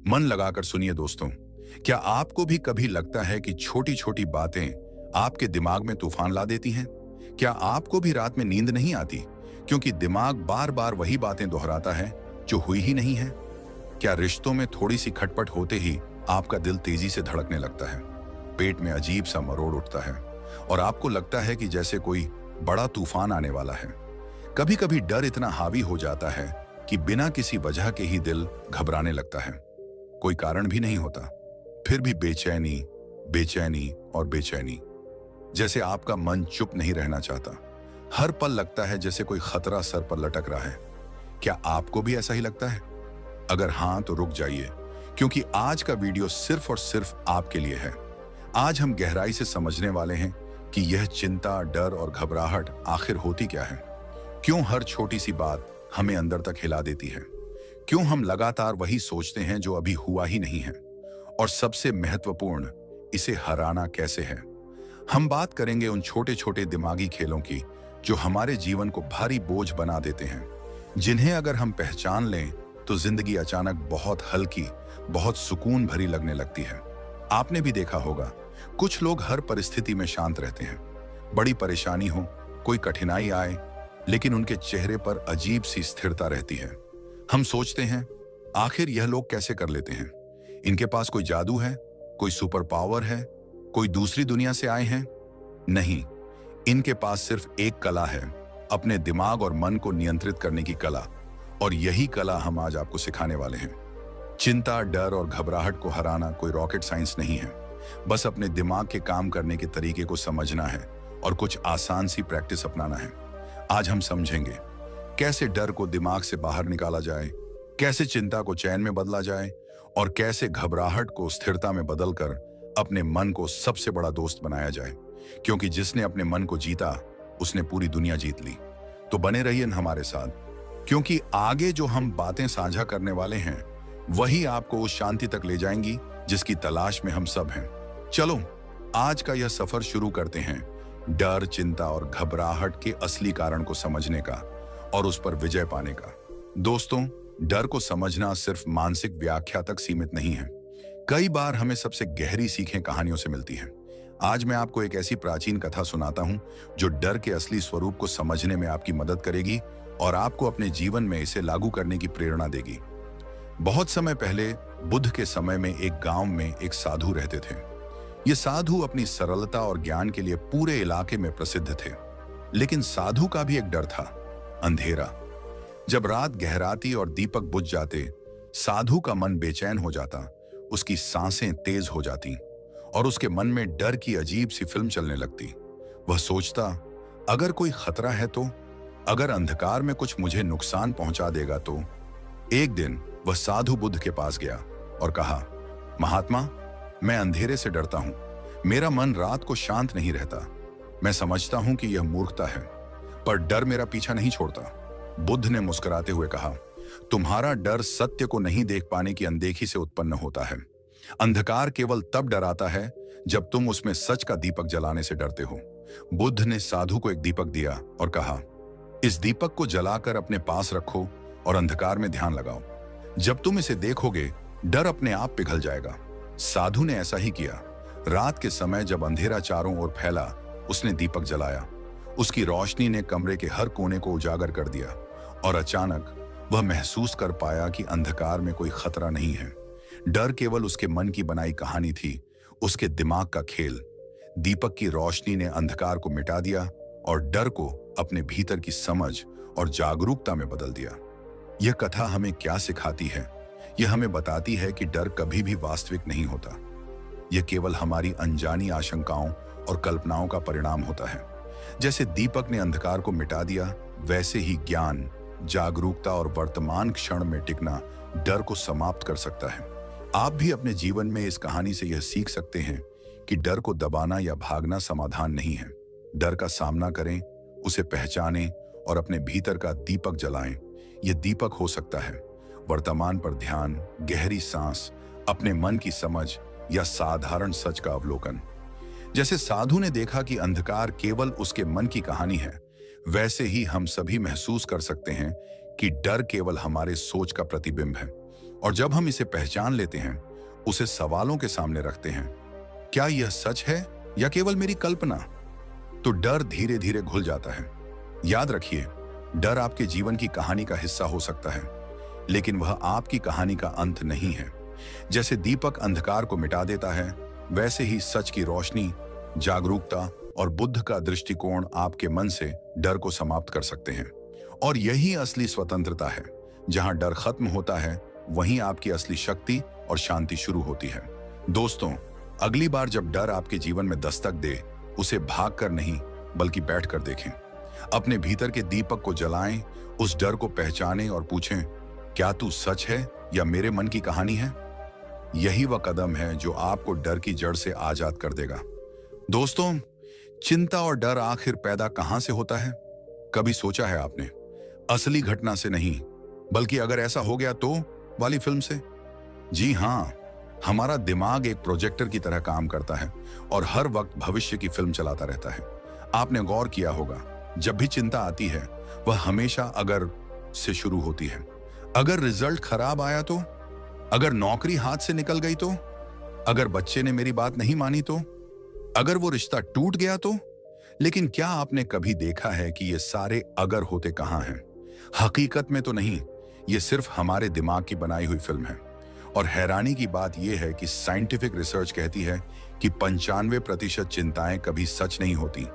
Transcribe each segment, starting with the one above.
मन लगाकर सुनिए दोस्तों। क्या आपको भी कभी लगता है कि छोटी छोटी बातें आपके दिमाग में तूफान ला देती हैं? क्या आपको भी रात में नींद नहीं आती क्योंकि दिमाग बार बार वही बातें दोहराता है जो हुई ही नहीं है? क्या रिश्तों में थोड़ी सी खटपट होते ही आपका दिल तेजी से धड़कने लगता है, पेट में अजीब सा मरोड़ उठता है और आपको लगता है कि जैसे कोई बड़ा तूफान आने वाला है? कभी कभी डर इतना हावी हो जाता है कि बिना किसी वजह के ही दिल घबराने लगता है। कोई कारण भी नहीं होता, फिर भी बेचैनी, बेचैनी और बेचैनी। जैसे आपका मन चुप नहीं रहना चाहता। हर पल लगता है जैसे कोई खतरा सर पर लटक रहा है। क्या आपको भी ऐसा ही लगता है? अगर हाँ तो रुक जाइए, क्योंकि आज का वीडियो सिर्फ और सिर्फ आपके लिए है। आज हम गहराई से समझने वाले हैं कि यह चिंता, डर और घबराहट आखिर होती क्या है। क्यों हर छोटी सी बात हमें अंदर तक हिला देती है? क्यों हम लगातार वही सोचते हैं जो अभी हुआ ही नहीं है? और सबसे महत्वपूर्ण, इसे हराना कैसे है? हम बात करेंगे उन छोटे छोटे दिमागी खेलों की जो हमारे जीवन को भारी बोझ बना देते हैं, जिन्हें अगर हम पहचान लें तो जिंदगी अचानक बहुत हल्की, बहुत सुकून भरी लगने लगती है। आपने भी देखा होगा, कुछ लोग हर परिस्थिति में शांत रहते हैं। बड़ी परेशानी हो, कोई कठिनाई आए, लेकिन उनके चेहरे पर अजीब सी स्थिरता रहती है। हम सोचते हैं, आखिर यह लोग कैसे कर लेते हैं? इनके पास कोई जादू है, कोई सुपर पावर है, कोई दूसरी दुनिया से आए हैं? नहीं, इनके पास सिर्फ एक कला है, अपने दिमाग और मन को नियंत्रित करने की कला। और यही कला हम आज आपको सिखाने वाले हैं। चिंता, डर और घबराहट को हराना कोई रॉकेट साइंस नहीं है। बस अपने दिमाग के काम करने के तरीके को समझना है और कुछ आसान सी प्रैक्टिस अपनाना है। आज हम समझेंगे कैसे डर को दिमाग से बाहर निकाला जाए, कैसे चिंता को चैन में बदला जाए और कैसे घबराहट को स्थिरता में बदलकर अपने मन को सबसे बड़ा दोस्त बनाया जाए। क्योंकि जिसने अपने मन को जीता, उसने पूरी दुनिया जीत ली। तो बने रहिए हमारे साथ, क्योंकि आगे जो हम बातें साझा करने वाले हैं वही आपको उस शांति तक ले जाएंगी जिसकी तलाश में हम सब हैं। चलो आज का यह सफर शुरू करते हैं, डर, चिंता और घबराहट के असली कारण को समझने का और उस पर विजय पाने का। दोस्तों, डर को समझना सिर्फ मानसिक व्याख्या तक सीमित नहीं है। कई बार हमें सबसे गहरी सीखें कहानियों से मिलती हैं। आज मैं आपको एक ऐसी प्राचीन कथा सुनाता हूं जो डर के असली स्वरूप को समझने में आपकी मदद करेगी और आपको अपने जीवन में इसे लागू करने की प्रेरणा देगी। बहुत समय पहले, बुद्ध के समय में एक गांव में एक साधु रहते थे। ये साधु अपनी सरलता और ज्ञान के लिए पूरे इलाके में प्रसिद्ध थे। लेकिन साधु का भी एक डर था, अंधेरा। जब रात गहराती और दीपक बुझ जाते, साधु का मन बेचैन हो जाता, उसकी सांसें तेज हो जाती और उसके मन में डर की अजीब सी फिल्म चलने लगती। वह सोचता, अगर कोई खतरा है तो, अगर अंधकार में कुछ मुझे नुकसान पहुंचा देगा तो। एक दिन वह साधु बुद्ध के पास गया और कहा, महात्मा, मैं अंधेरे से डरता हूं। मेरा मन रात को शांत नहीं रहता। मैं समझता हूं कि यह मूर्खता है, पर डर मेरा पीछा नहीं छोड़ता। बुद्ध ने मुस्कुराते हुए कहा, तुम्हारा डर सत्य को नहीं देख पाने की अनदेखी से उत्पन्न होता है। अंधकार केवल तब डराता है जब तुम उसमें सच का दीपक जलाने से डरते हो। बुद्ध ने साधु को एक दीपक दिया और कहा, इस दीपक को जलाकर अपने पास रखो और अंधकार में ध्यान लगाओ। जब तुम इसे देखोगे, डर अपने आप पिघल जाएगा। साधु ने ऐसा ही किया। रात के समय जब अंधेरा चारों ओर फैला, उसने दीपक जलाया। उसकी रोशनी ने कमरे के हर कोने को उजागर कर दिया और अचानक वह महसूस कर पाया कि अंधकार में कोई खतरा नहीं है। डर केवल उसके मन की बनाई कहानी थी, उसके दिमाग का खेल। दीपक की रोशनी ने अंधकार को मिटा दिया और डर को अपने भीतर की समझ और जागरूकता में बदल दिया। यह कथा हमें क्या सिखाती है? यह हमें बताती है कि डर कभी भी वास्तविक नहीं होता। यह केवल हमारी अनजानी आशंकाओं और कल्पनाओं का परिणाम होता है। जैसे दीपक ने अंधकार को मिटा दिया, वैसे ही ज्ञान, जागरूकता और वर्तमान क्षण में टिकना डर को समाप्त कर सकता है। आप भी अपने जीवन में इस कहानी से यह सीख सकते हैं कि डर को दबाना या भागना समाधान नहीं है। डर का सामना करें, उसे पहचानें और अपने भीतर का दीपक जलाएं। यह दीपक हो सकता है वर्तमान पर ध्यान, गहरी सांस, अपने मन की समझ या साधारण सच का अवलोकन। जैसे साधु ने देखा कि अंधकार केवल उसके मन की कहानी है, वैसे ही हम सभी महसूस कर सकते हैं कि डर केवल हमारे सोच का प्रतिबिंब है और जब हम इसे पहचान लेते हैं, उसे सवालों के सामने रखते हैं, क्या यह सच है या केवल मेरी कल्पना, तो डर धीरे धीरे घुल जाता है। याद रखिए, डर आपके जीवन की कहानी का हिस्सा हो सकता है, लेकिन वह आपकी कहानी का अंत नहीं है। जैसे दीपक अंधकार को मिटा देता है, वैसे ही सच की रोशनी, जागरूकता और बुद्ध का दृष्टिकोण आपके मन से डर को समाप्त कर सकते हैं। और यही असली स्वतंत्रता है। जहां डर खत्म होता है, वहीं आपकी असली शक्ति और शांति शुरू होती है। दोस्तों, अगली बार जब डर आपके जीवन में दस्तक दे, उसे भाग कर नहीं बल्कि बैठ कर देखें। अपने भीतर के दीपक को जलाएं, उस डर को पहचानें और पूछें, क्या तू सच है या मेरे मन की कहानी है? यही वह कदम है जो आपको डर की जड़ से आजाद कर देगा। दोस्तों, चिंता और डर आखिर पैदा कहां से होता है? कभी सोचा है आपने? असली घटना से नहीं, बल्कि अगर ऐसा हो गया तो वाली फिल्म से। जी हां, हमारा दिमाग एक प्रोजेक्टर की तरह काम करता है और हर वक्त भविष्य की फिल्म चलाता रहता है। आपने गौर किया होगा, जब भी चिंता आती है, वह हमेशा अगर से शुरू होती है। अगर रिजल्ट खराब आया तो, अगर नौकरी हाथ से निकल गई तो, अगर बच्चे ने मेरी बात नहीं मानी तो, अगर वो रिश्ता टूट गया तो। लेकिन क्या आपने कभी देखा है कि ये सारे अगर होते कहां हैं? हकीकत में तो नहीं, ये सिर्फ हमारे दिमाग की बनाई हुई फिल्म है। और हैरानी की बात यह है कि साइंटिफिक रिसर्च कहती है कि 95% चिंताएं कभी सच नहीं होती।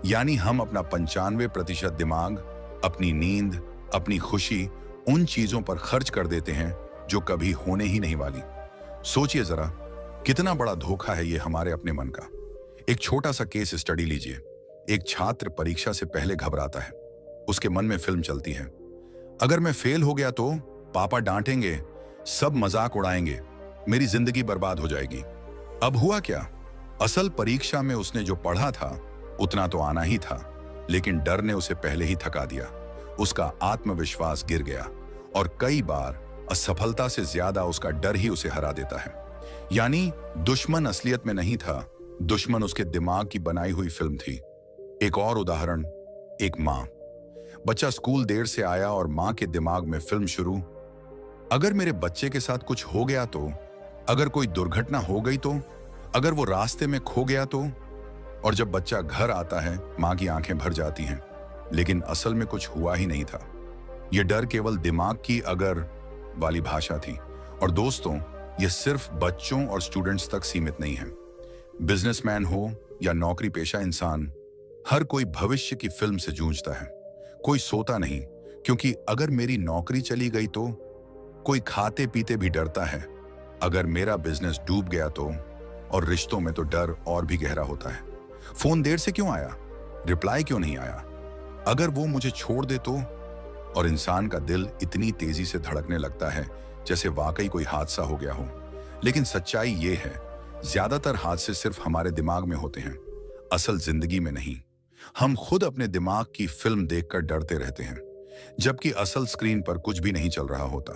यानी हम अपना 95% दिमाग, अपनी नींद, अपनी खुशी उन चीजों पर खर्च कर देते हैं जो कभी होने ही नहीं वाली। सोचिए जरा, कितना बड़ा धोखा है ये हमारे अपने मन का। एक छोटा सा केस स्टडी लीजिए। एक छात्र परीक्षा से पहले घबराता है। उसके मन में फिल्म चलती है, अगर मैं फेल हो गया तो पापा डांटेंगे, सब मजाक उड़ाएंगे, मेरी जिंदगी बर्बाद हो जाएगी। अब हुआ क्या? असल परीक्षा में उसने जो पढ़ा था उतना तो आना ही था, लेकिन डर ने उसे पहले ही थका दिया। उसका आत्मविश्वास गिर गया और कई बार असफलता से ज्यादा उसका डर ही उसे हरा देता है। यानी दुश्मन असलियत में नहीं था, दुश्मन उसके दिमाग की बनाई हुई फिल्म थी। एक और उदाहरण, एक मां। बच्चा स्कूल देर से आया और मां के दिमाग में फिल्म शुरू, अगर मेरे बच्चे के साथ कुछ हो गया तो, अगर कोई दुर्घटना हो गई तो, अगर वो रास्ते में खो गया तो। और जब बच्चा घर आता है, मां की आंखें भर जाती हैं, लेकिन असल में कुछ हुआ ही नहीं था। यह डर केवल दिमाग की अगर वाली भाषा थी। और दोस्तों, यह सिर्फ बच्चों और स्टूडेंट्स तक सीमित नहीं है। बिजनेसमैन हो या नौकरी पेशा इंसान, हर कोई भविष्य की फिल्म से जूझता है। कोई सोता नहीं, क्योंकि अगर मेरी नौकरी चली गई तो। कोई खाते पीते भी डरता है, अगर मेरा बिजनेस डूब गया तो। और रिश्तों में तो डर और भी गहरा होता है। फोन देर से क्यों आया? रिप्लाई क्यों नहीं आया? अगर वो मुझे छोड़ दे तो। और इंसान का दिल इतनी तेजी से धड़कने लगता है जैसे वाकई कोई हादसा हो गया हो। लेकिन सच्चाई ये है, ज्यादातर हादसे सिर्फ हमारे दिमाग में होते हैं, असल जिंदगी में नहीं। हम खुद अपने दिमाग की फिल्म देखकर डरते रहते हैं, जबकि असल स्क्रीन पर कुछ भी नहीं चल रहा होता।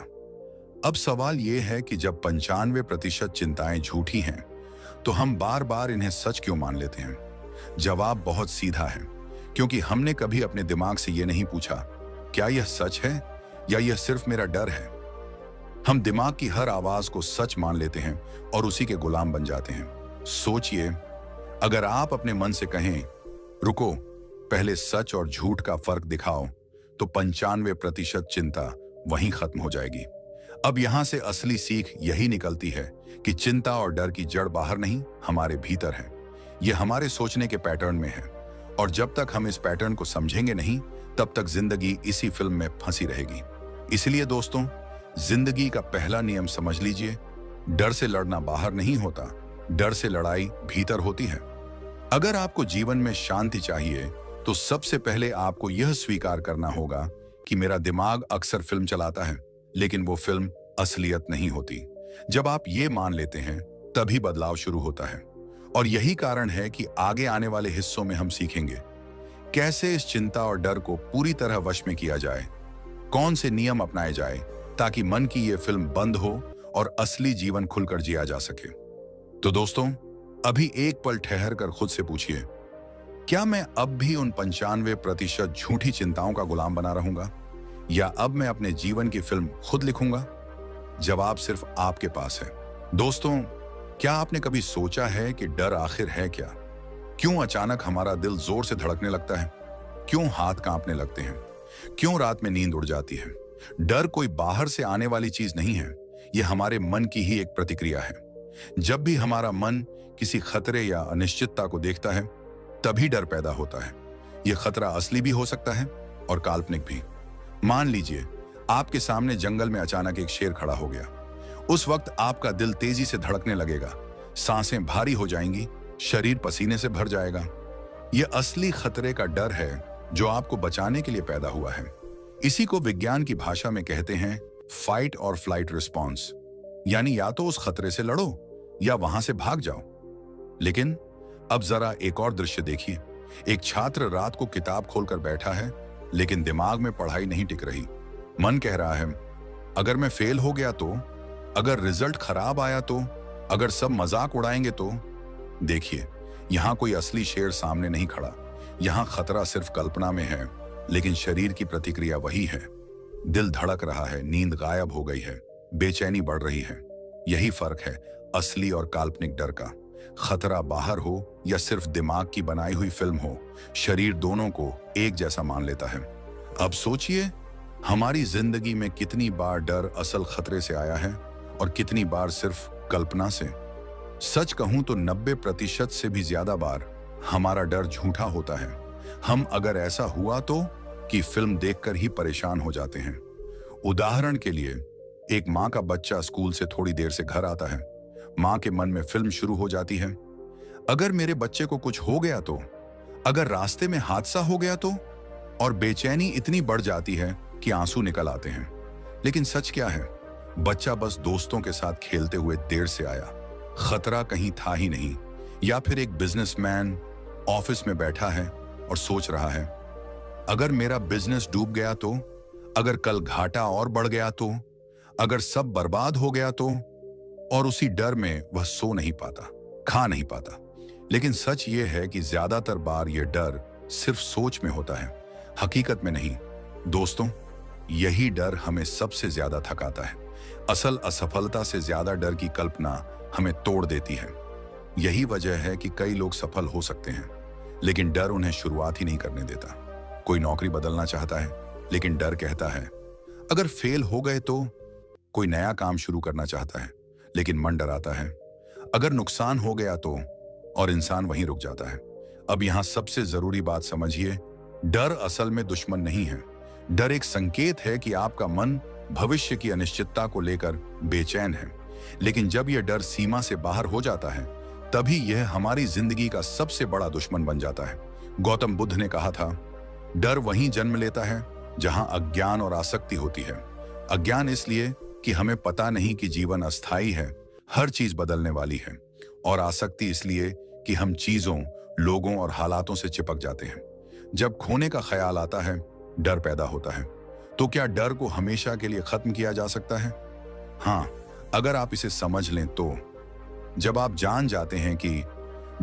अब सवाल यह है कि जब 95% चिंताएं झूठी हैं, तो हम बार बार इन्हें सच क्यों मान लेते हैं? जवाब बहुत सीधा है, क्योंकि हमने कभी अपने दिमाग से यह नहीं पूछा, क्या यह सच है या यह सिर्फ मेरा डर है? हम दिमाग की हर आवाज को सच मान लेते हैं और उसी के गुलाम बन जाते हैं। सोचिए, अगर आप अपने मन से कहें, रुको, पहले सच और झूठ का फर्क दिखाओ, तो 95% चिंता वहीं खत्म हो जाएगी। अब यहां से असली सीख यही निकलती है कि चिंता और डर की जड़ बाहर नहीं, हमारे भीतर है। यह हमारे सोचने के पैटर्न में है, और जब तक हम इस पैटर्न को समझेंगे नहीं, तब तक जिंदगी इसी फिल्म में फंसी रहेगी। इसलिए दोस्तों, जिंदगी का पहला नियम समझ लीजिए, डर से लड़ना बाहर नहीं होता, डर से लड़ाई भीतर होती है। अगर आपको जीवन में शांति चाहिए, तो सबसे पहले आपको यह स्वीकार करना होगा कि मेरा दिमाग अक्सर फिल्म चलाता है, लेकिन वो फिल्म असलियत नहीं होती। जब आप ये मान लेते हैं, तभी बदलाव शुरू होता है। और यही कारण है कि आगे आने वाले हिस्सों में हम सीखेंगे कैसे इस चिंता और डर को पूरी तरह वश में किया जाए, कौन से नियम अपनाए जाए ताकि मन की ये फिल्म बंद हो और असली जीवन खुलकर जिया जा सके। तो दोस्तों, अभी एक पल ठहर कर खुद से पूछिए, क्या मैं अब भी उन 95% झूठी चिंताओं का गुलाम बना रहूंगा, या अब मैं अपने जीवन की फिल्म खुद लिखूंगा? जवाब सिर्फ आपके पास है। दोस्तों, क्या आपने कभी सोचा है कि डर आखिर है क्या? क्यों अचानक हमारा दिल जोर से धड़कने लगता है? क्यों हाथ कांपने लगते हैं? क्यों रात में नींद उड़ जाती है? डर कोई बाहर से आने वाली चीज नहीं है, यह हमारे मन की ही एक प्रतिक्रिया है। जब भी हमारा मन किसी खतरे या अनिश्चितता को देखता है, तभी डर पैदा होता है। यह खतरा असली भी हो सकता है और काल्पनिक भी। मान लीजिए आपके सामने जंगल में अचानक एक शेर खड़ा हो गया। उस वक्त आपका दिल तेजी से धड़कने लगेगा, सांसें भारी हो जाएंगी, शरीर पसीने से भर जाएगा। यह असली खतरे का डर है जो आपको बचाने के लिए पैदा हुआ है। इसी को विज्ञान की भाषा में कहते हैं फाइट और फ्लाइट रिस्पॉन्स, यानी या तो उस खतरे से लड़ो या वहां से भाग जाओ। लेकिन अब जरा एक और दृश्य देखिए। एक छात्र रात को किताब खोलकर बैठा है, लेकिन दिमाग में पढ़ाई नहीं टिक रही। मन कह रहा है, अगर मैं फेल हो गया तो, अगर रिजल्ट खराब आया तो, अगर सब मजाक उड़ाएंगे तो। देखिए, यहां कोई असली शेर सामने नहीं खड़ा। यहां खतरा सिर्फ कल्पना में है, लेकिन शरीर की प्रतिक्रिया वही है। दिल धड़क रहा है, नींद गायब हो गई है, बेचैनी बढ़ रही है। यही फर्क है असली और काल्पनिक डर का। खतरा बाहर हो या सिर्फ दिमाग की बनाई हुई फिल्म हो, शरीर दोनों को एक जैसा मान लेता है। अब सोचिए, हमारी जिंदगी में कितनी बार डर असल खतरे से आया है और कितनी बार सिर्फ कल्पना से। सच कहूं तो 90% से भी ज्यादा बार हमारा डर झूठा होता है। हम अगर ऐसा हुआ तो कि फिल्म देखकर ही परेशान हो जाते हैं। उदाहरण के लिए, एक माँ का बच्चा स्कूल से थोड़ी देर से घर आता है। माँ के मन में फिल्म शुरू हो जाती है, अगर मेरे बच्चे को कुछ हो गया तो, अगर रास्ते में हादसा हो गया तो। और बेचैनी इतनी बढ़ जाती है कि आंसू निकल आते हैं। लेकिन सच क्या है? बच्चा बस दोस्तों के साथ खेलते हुए देर से आया, खतरा कहीं था ही नहीं। या फिर एक बिजनेसमैन ऑफिस में बैठा है और सोच रहा है, अगर मेरा बिजनेस डूब गया तो, अगर कल घाटा और बढ़ गया तो, अगर सब बर्बाद हो गया तो। और उसी डर में वह सो नहीं पाता, खा नहीं पाता। लेकिन सच यह है कि ज्यादातर बार यह डर सिर्फ सोच में होता है, हकीकत में नहीं। दोस्तों, यही डर हमें सबसे ज्यादा थकाता है। असल असफलता से ज्यादा डर की कल्पना हमें तोड़ देती है। यही वजह है कि कई लोग सफल हो सकते हैं, लेकिन डर उन्हें शुरुआत ही नहीं करने देता। कोई नौकरी बदलना चाहता है, लेकिन डर कहता है अगर फेल हो गए तो। कोई नया काम शुरू करना चाहता है, लेकिन मन डराता है अगर नुकसान हो गया तो, और इंसान वहीं रुक जाता है। अब यहां सबसे जरूरी बात समझिए, डर असल में दुश्मन नहीं है। डर एक संकेत है कि आपका मन भविष्य की अनिश्चितता को लेकर बेचैन है। लेकिन जब यह डर सीमा से बाहर हो जाता है, तभी यह हमारी जिंदगी का सबसे बड़ा दुश्मन बन जाता है। गौतम बुद्ध ने कहा था, डर वहीं जन्म लेता है जहां अज्ञान और आसक्ति होती है। अज्ञान इसलिए कि हमें पता नहीं कि जीवन अस्थायी है, हर चीज बदलने वाली है। और आसक्ति इसलिए कि हम चीजों, लोगों और हालातों से चिपक जाते हैं। जब खोने का ख्याल आता है, डर पैदा होता है। तो क्या डर को हमेशा के लिए खत्म किया जा सकता है? हाँ, अगर आप इसे समझ लें तो। जब आप जान जाते हैं कि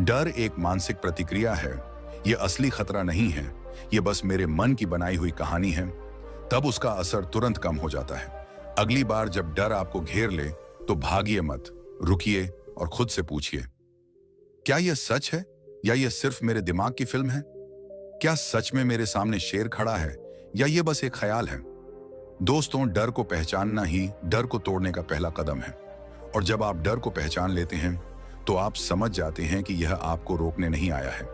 डर एक मानसिक प्रतिक्रिया है, यह असली खतरा नहीं है, यह बस मेरे मन की बनाई हुई कहानी है, तब उसका असर तुरंत कम हो जाता है। अगली बार जब डर आपको घेर ले तो भागिए मत, रुकिए और खुद से पूछिए, क्या यह सच है या यह सिर्फ मेरे दिमाग की फिल्म है? क्या सच में मेरे सामने शेर खड़ा है या यह बस एक ख्याल है? दोस्तों, डर को पहचानना ही डर को तोड़ने का पहला कदम है। और जब आप डर को पहचान लेते हैं, तो आप समझ जाते हैं कि यह आपको रोकने नहीं आया है,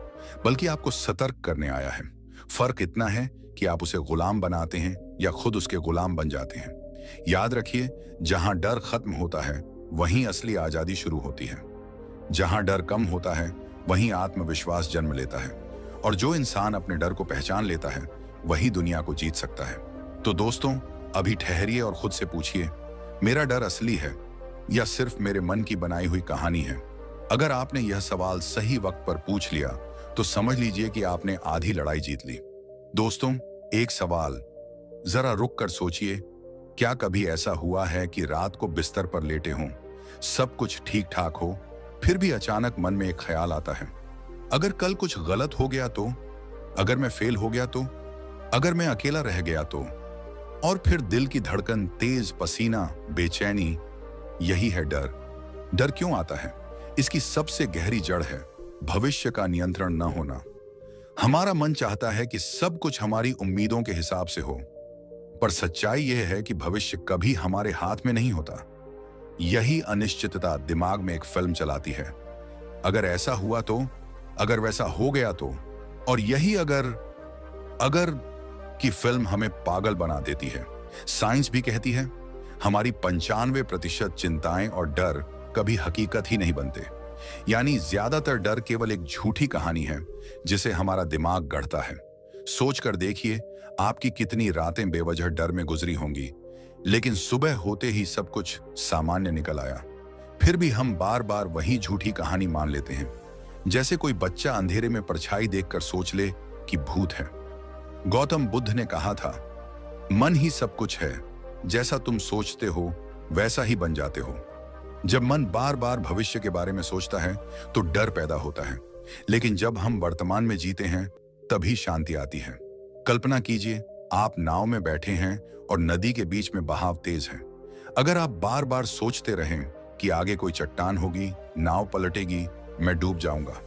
बल्कि आपको सतर्क करने आया है। फर्क इतना है कि आप उसे गुलाम बनाते हैं या खुद उसके गुलाम बन जाते हैं। याद रखिए, जहां डर खत्म होता है, वहीं असली आजादी शुरू होती है। जहां डर कम होता है, वहीं आत्मविश्वास जन्म लेता है। और जो इंसान अपने डर को पहचान लेता है, वही दुनिया को जीत सकता है। तो दोस्तों, अभी ठहरिए और खुद से पूछिए, मेरा डर असली है या सिर्फ मेरे मन की बनाई हुई कहानी है? अगर आपने यह सवाल सही वक्त पर पूछ लिया, तो समझ लीजिए कि आपने आधी लड़ाई जीत ली। दोस्तों, एक सवाल, जरा रुक कर सोचिए, क्या कभी ऐसा हुआ है कि रात को बिस्तर पर लेटे हों, सब कुछ ठीक ठाक हो, फिर भी अचानक मन में एक ख्याल आता है, अगर कल कुछ गलत हो गया तो, अगर मैं फेल हो गया तो, अगर मैं अकेला रह गया तो? और फिर दिल की धड़कन, तेज पसीना, बेचैनी। यही है डर। डर क्यों आता है? इसकी सबसे गहरी जड़ है भविष्य का नियंत्रण न होना। हमारा मन चाहता है कि सब कुछ हमारी उम्मीदों के हिसाब से हो, पर सच्चाई यह है कि भविष्य कभी हमारे हाथ में नहीं होता। यही अनिश्चितता दिमाग में एक फिल्म चलाती है। अगर ऐसा हुआ तो, अगर वैसा हो गया तो, और यही अगर की फिल्म हमें पागल बना देती है। साइंस भी कहती है हमारी 95% चिंताएं और डर कभी हकीकत ही नहीं बनते। यानी ज्यादातर डर केवल एक झूठी कहानी है जिसे हमारा दिमाग गढ़ता है। सोच कर देखिए, आपकी कितनी रातें बेवजह डर में गुजरी होंगी, लेकिन सुबह होते ही सब कुछ सामान्य निकल आया। फिर भी हम बार बार वही झूठी कहानी मान लेते हैं। जैसे कोई बच्चा अंधेरे में परछाई देखकर सोच ले कि भूत है। गौतम बुद्ध ने कहा था, मन ही सब कुछ है, जैसा तुम सोचते हो वैसा ही बन जाते हो। जब मन बार बार भविष्य के बारे में सोचता है तो डर पैदा होता है, लेकिन जब हम वर्तमान में जीते हैं तभी शांति आती है। कल्पना कीजिए, आप नाव में बैठे हैं और नदी के बीच में बहाव तेज है। अगर आप बार बार सोचते रहें कि आगे कोई चट्टान होगी, नाव पलटेगी, मैं डूब जाऊंगा,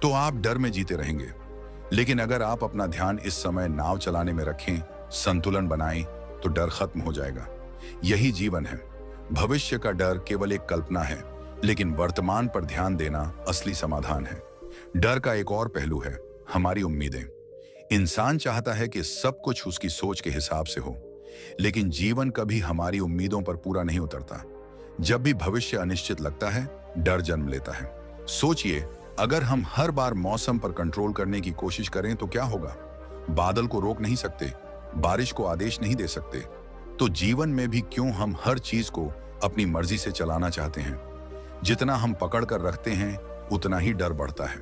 तो आप डर में जीते रहेंगे। लेकिन अगर आप अपना ध्यान इस समय नाव चलाने में रखें, संतुलन बनाएं, तो डर खत्म हो जाएगा। यही जीवन है। भविष्य का डर केवल एक कल्पना है, लेकिन वर्तमान पर ध्यान देना असली समाधान है। डर का एक और पहलू है हमारी उम्मीदें। इंसान चाहता है कि सब कुछ उसकी सोच के हिसाब से हो, लेकिन जीवन कभी हमारी उम्मीदों पर पूरा नहीं उतरता। जब भी भविष्य अनिश्चित लगता है, डर जन्म लेता है। सोचिए, अगर हम हर बार मौसम पर कंट्रोल करने की कोशिश करें तो क्या होगा? बादल को रोक नहीं सकते, बारिश को आदेश नहीं दे सकते, तो जीवन में भी क्यों हम हर चीज को अपनी मर्जी से चलाना चाहते हैं? जितना हम पकड़ कर रखते हैं, उतना ही डर बढ़ता है।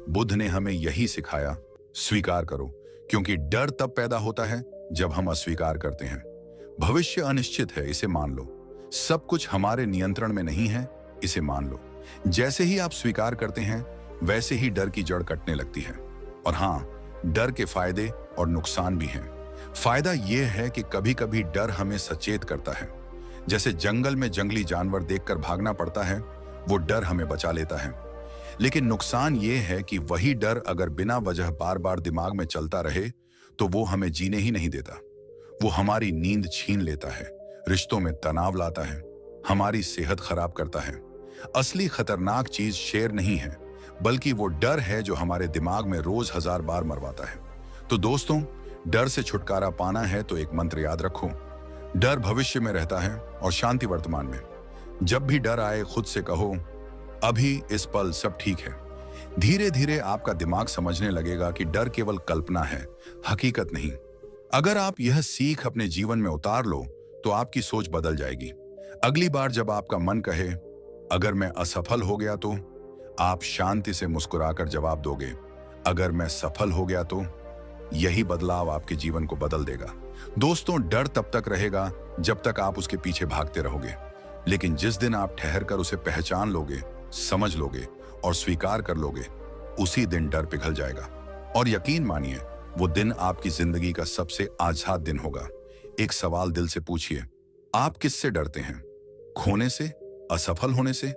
बुद्ध ने हमें यही सिखाया, स्वीकार करो, क्योंकि डर तब पैदा होता है जब हम अस्वीकार करते हैं। भविष्य अनिश्चित है, इसे मान लो। सब कुछ हमारे नियंत्रण में नहीं है, इसे मान लो। जैसे ही आप स्वीकार करते हैं, वैसे ही डर की जड़ कटने लगती है। और हाँ, डर के फायदे और नुकसान भी हैं। फायदा यह है कि कभी कभी डर हमें सचेत करता है। जैसे जंगल में जंगली जानवर देखकर भागना पड़ता है, वो डर हमें बचा लेता है। लेकिन नुकसान ये है कि वही डर अगर बिना वजह बार बार दिमाग में चलता रहे तो वो हमें जीने ही नहीं देता। वो हमारी नींद छीन लेता है, रिश्तों में तनाव लाता है, हमारी सेहत खराब करता है। असली खतरनाक चीज शेर नहीं है, बल्कि वो डर है जो हमारे दिमाग में रोज 1000 बार मरवाता है। तो दोस्तों, डर से छुटकारा पाना है तो एक मंत्र याद रखो, डर भविष्य में रहता है और शांति वर्तमान में। जब भी डर आए, खुद से कहो, अभी इस पल सब ठीक है। धीरे धीरे आपका दिमाग समझने लगेगा कि डर केवल कल्पना है, हकीकत नहीं। अगर आप यह सीख अपने जीवन में उतार लो तो आपकी सोच बदल जाएगी। अगली बार जब आपका मन कहे अगर मैं असफल हो गया तो, आप शांति से मुस्कुराकर जवाब दोगे, अगर मैं सफल हो गया तो। यही बदलाव आपके जीवन को बदल देगा। दोस्तों, डर तब तक रहेगा जब तक आप उसके पीछे भागते रहोगे, लेकिन जिस दिन आप ठहर कर उसे पहचान लोगे, समझ लोगे और स्वीकार कर लोगे, उसी दिन डर पिघल जाएगा। और यकीन मानिए, वो दिन आपकी जिंदगी का सबसे आजाद दिन होगा। एक सवाल दिल से पूछिए, आप किससे डरते हैं? खोने से, असफल होने से,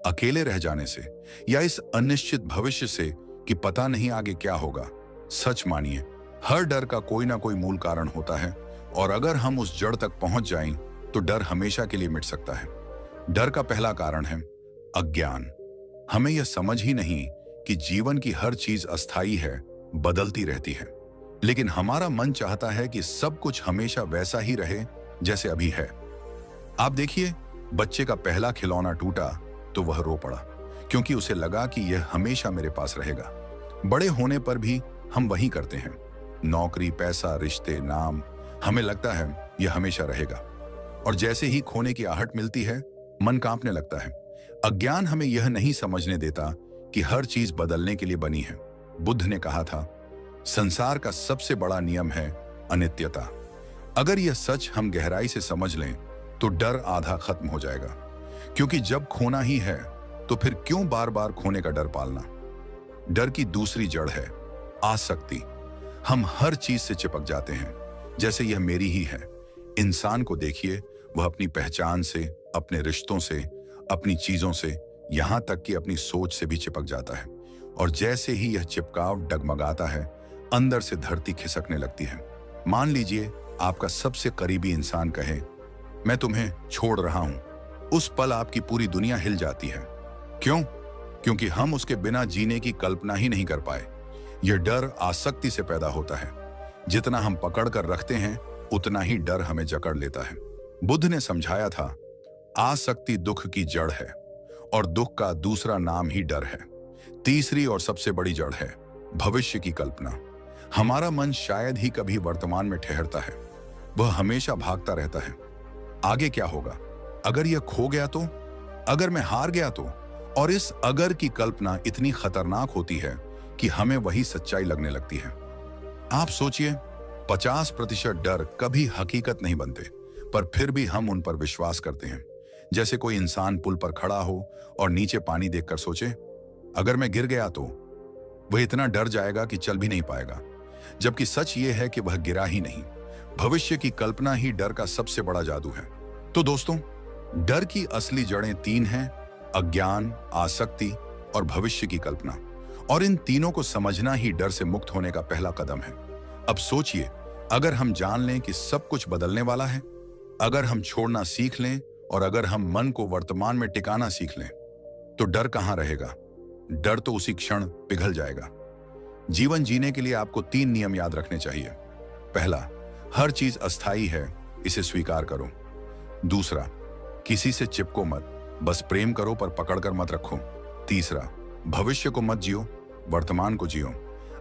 अकेले रह जाने से, या इस अनिश्चित भविष्य से कि पता नहीं आगे क्या होगा? सच मानिए, हर डर का कोई ना कोई मूल कारण होता है, और अगर हम उस जड़ तक पहुंच जाएं तो डर हमेशा के लिए मिट सकता है। डर का पहला कारण है अज्ञान। हमें यह समझ ही नहीं कि जीवन की हर चीज अस्थायी है, बदलती रहती है। लेकिन हमारा मन चाहता है कि सब कुछ हमेशा वैसा ही रहे जैसे अभी है। आप देखिए, बच्चे का पहला खिलौना टूटा तो वह रो पड़ा, क्योंकि उसे लगा कि यह हमेशा मेरे पास रहेगा। बड़े होने पर भी हम वही करते हैं। नौकरी, पैसा, रिश्ते, नाम, हमें लगता है यह हमेशा रहेगा। और जैसे ही खोने की आहट मिलती है, मन कांपने लगता है। अज्ञान हमें यह नहीं समझने देता कि हर चीज बदलने के लिए बनी है। बुद्ध ने कहा था, संसार का सबसे बड़ा नियम है अनित्यता। अगर यह सच हम गहराई से समझ लें तो डर आधा खत्म हो जाएगा, क्योंकि जब खोना ही है तो फिर क्यों बार बार खोने का डर पालना? डर की दूसरी जड़ है आसक्ति। हम हर चीज से चिपक जाते हैं, जैसे यह मेरी ही है, इंसान को देखिए, वह अपनी पहचान से, अपने रिश्तों से, अपनी चीजों से, यहां तक कि अपनी सोच से भी चिपक जाता है। और जैसे ही यह चिपकाव डगमगाता है, अंदर से धरती खिसकने लगती है। मान लीजिए आपका सबसे करीबी इंसान कहे, मैं तुम्हें छोड़ रहा हूं। उस पल आपकी पूरी दुनिया हिल जाती है। क्यों? क्योंकि हम उसके बिना जीने की कल्पना ही नहीं कर पाए। यह डर आसक्ति से पैदा होता है। जितना हम पकड़ कर रखते हैं, उतना ही डर हमें जकड़ लेता है। बुद्ध ने समझाया था, आसक्ति दुख की जड़ है और दुख का दूसरा नाम ही डर है। तीसरी और सबसे बड़ी जड़ है भविष्य की कल्पना। हमारा मन शायद ही कभी वर्तमान में ठहरता है। वह हमेशा भागता रहता है। आगे क्या होगा? अगर यह खो गया तो? अगर मैं हार गया तो? और इस अगर की कल्पना इतनी खतरनाक होती है कि हमें वही सच्चाई लगने लगती है। आप सोचिए, 50% डर कभी हकीकत नहीं बनते, पर फिर भी हम उन पर विश्वास करते हैं। जैसे कोई इंसान पुल पर खड़ा हो और नीचे पानी देखकर सोचे, अगर मैं गिर गया तो? वह इतना डर जाएगा कि चल भी नहीं पाएगा। जबकि सच ये है कि वह गिरा ही नहीं। भविष्य की कल्पना ही डर का सबसे बड़ा जादू है। तो दोस्तों, डर की असली जड़ें 3 हैं: अज्ञान, आसक्ति और भविष्य की कल्पना। और इन तीनों को समझना ही डर से मुक्त होने का पहला कदम है। अब सोचिए, अगर हम जान लें कि सब कुछ बदलने वाला है, अगर हम छोड़ना सीख लें और अगर हम मन को वर्तमान में टिकाना सीख लें, तो डर कहां रहेगा? डर तो उसी क्षण पिघल जाएगा। जीवन जीने के लिए आपको 3 नियम याद रखने चाहिए। पहला, हर चीज अस्थायी है, इसे स्वीकार करो। दूसरा, किसी से चिपको मत, बस प्रेम करो पर पकड़कर मत रखो। तीसरा, भविष्य को मत जियो, वर्तमान को जियो।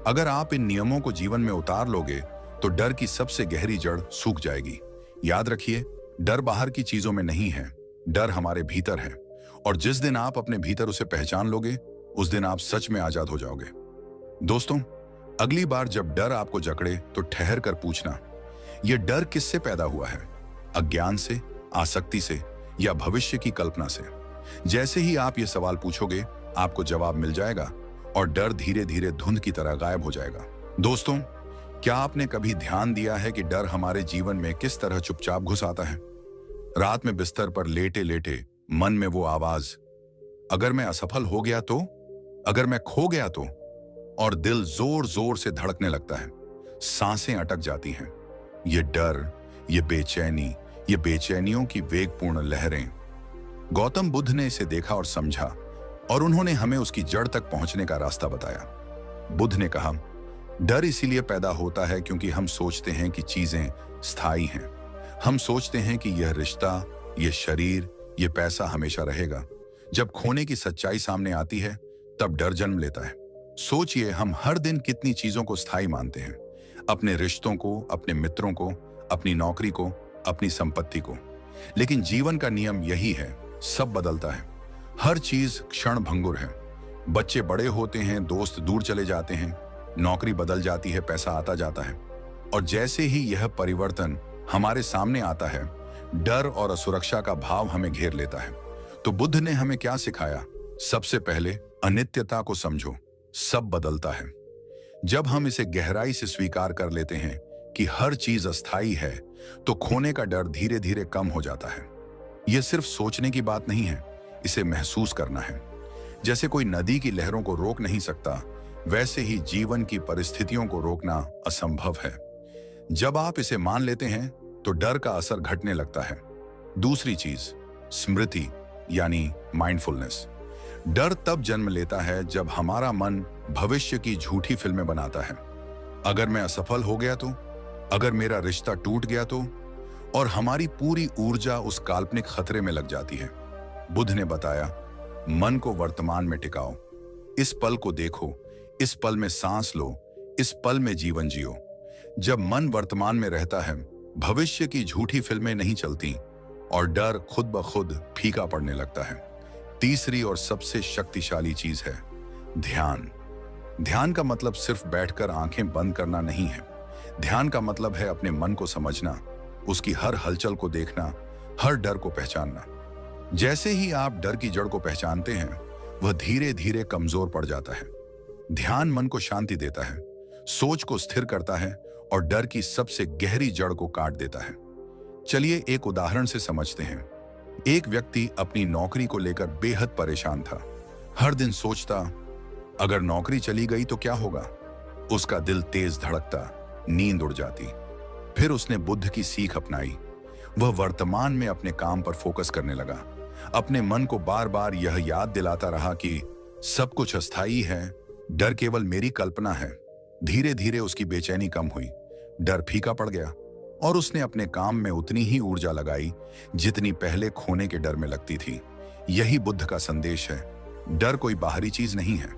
अगर आप इन नियमों को जीवन में उतार लोगे तो डर की सबसे गहरी जड़ सूख जाएगी। याद रखिए, डर बाहर की चीजों में नहीं है, डर हमारे भीतर है। और जिस दिन आप अपने भीतर उसे पहचान लोगे, उस दिन आप सच में आजाद हो जाओगे। दोस्तों, अगली बार जब डर आपको जकड़े तो ठहर कर पूछना, यह डर किससे पैदा हुआ है? अज्ञान से, आसक्ति से या भविष्य की कल्पना से? जैसे ही आप ये सवाल पूछोगे, आपको जवाब मिल जाएगा और डर धीरे धीरे धुंध की तरह गायब हो जाएगा। दोस्तों, क्या आपने कभी ध्यान दिया है कि डर हमारे जीवन में किस तरह चुपचाप घुस आता है? रात में बिस्तर पर लेटे लेटे मन में वो आवाज, अगर मैं असफल हो गया तो? अगर मैं खो गया तो? और दिल जोर जोर से धड़कने लगता है, सांसें अटक जाती हैं। ये डर, ये बेचैनी, ये बेचैनियों की वेगपूर्ण लहरें। गौतम बुद्ध ने इसे देखा और समझा और उन्होंने हमें उसकी जड़ तक पहुंचने का रास्ता बताया। बुद्ध ने कहा, डर इसीलिए पैदा होता है क्योंकि हम सोचते हैं कि चीजें स्थायी हैं। हम सोचते हैं कि यह रिश्ता, यह शरीर, यह पैसा हमेशा रहेगा। जब खोने की सच्चाई सामने आती है, तब डर जन्म लेता है। सोचिए, हम हर दिन कितनी चीजों को स्थायी मानते हैं, अपने रिश्तों को, अपने मित्रों को, अपनी नौकरी को, अपनी संपत्ति को। लेकिन जीवन का नियम यही है, सब बदलता है। हर चीज क्षण भंगुर है। बच्चे बड़े होते हैं, दोस्त दूर चले जाते हैं, नौकरी बदल जाती है, पैसा आता जाता है। और जैसे ही यह परिवर्तन हमारे सामने आता है, डर और असुरक्षा का भाव हमें घेर लेता है। तो बुद्ध ने हमें क्या सिखाया? सबसे पहले अनित्यता को समझो, सब बदलता है। जब हम इसे गहराई से स्वीकार कर लेते हैं कि हर चीज अस्थायी है, तो खोने का डर धीरे धीरे कम हो जाता है। यह सिर्फ सोचने की बात नहीं है, इसे महसूस करना है। जैसे कोई नदी की लहरों को रोक नहीं सकता, वैसे ही जीवन की परिस्थितियों को रोकना असंभव है। जब आप इसे मान लेते हैं तो डर का असर घटने लगता है। दूसरी चीज, स्मृति यानी माइंडफुलनेस। डर तब जन्म लेता है जब हमारा मन भविष्य की झूठी फिल्में बनाता है। अगर मैं असफल हो गया तो? अगर मेरा रिश्ता टूट गया तो? और हमारी पूरी ऊर्जा उस काल्पनिक खतरे में लग जाती है। बुद्ध ने बताया, मन को वर्तमान में टिकाओ, इस पल को देखो, इस पल में सांस लो, इस पल में जीवन जियो। जब मन वर्तमान में रहता है, भविष्य की झूठी फिल्में नहीं चलती और डर खुद ब खुद फीका पड़ने लगता है। तीसरी और सबसे शक्तिशाली चीज है ध्यान। ध्यान का मतलब सिर्फ बैठकर आंखें बंद करना नहीं है। ध्यान का मतलब है अपने मन को समझना, उसकी हर हलचल को देखना, हर डर को पहचानना। जैसे ही आप डर की जड़ को पहचानते हैं, वह धीरे धीरे कमजोर पड़ जाता है। ध्यान मन को शांति देता है, सोच को स्थिर करता है और डर की सबसे गहरी जड़ को काट देता है। चलिए एक उदाहरण से समझते हैं। एक व्यक्ति अपनी नौकरी को लेकर बेहद परेशान था। हर दिन सोचता, अगर नौकरी चली गई तो क्या होगा। उसका दिल तेज धड़कता, नींद उड़ जाती। फिर उसने बुद्ध की सीख अपनाई। वह वर्तमान में अपने काम पर फोकस करने लगा। अपने मन को बार बार यह याद दिलाता रहा कि सब कुछ अस्थायी है, डर केवल मेरी कल्पना है। धीरे धीरे उसकी बेचैनी कम हुई, डर फीका पड़ गया और उसने अपने काम में उतनी ही ऊर्जा लगाई जितनी पहले खोने के डर में लगती थी। यही बुद्ध का संदेश है। डर कोई बाहरी चीज नहीं है,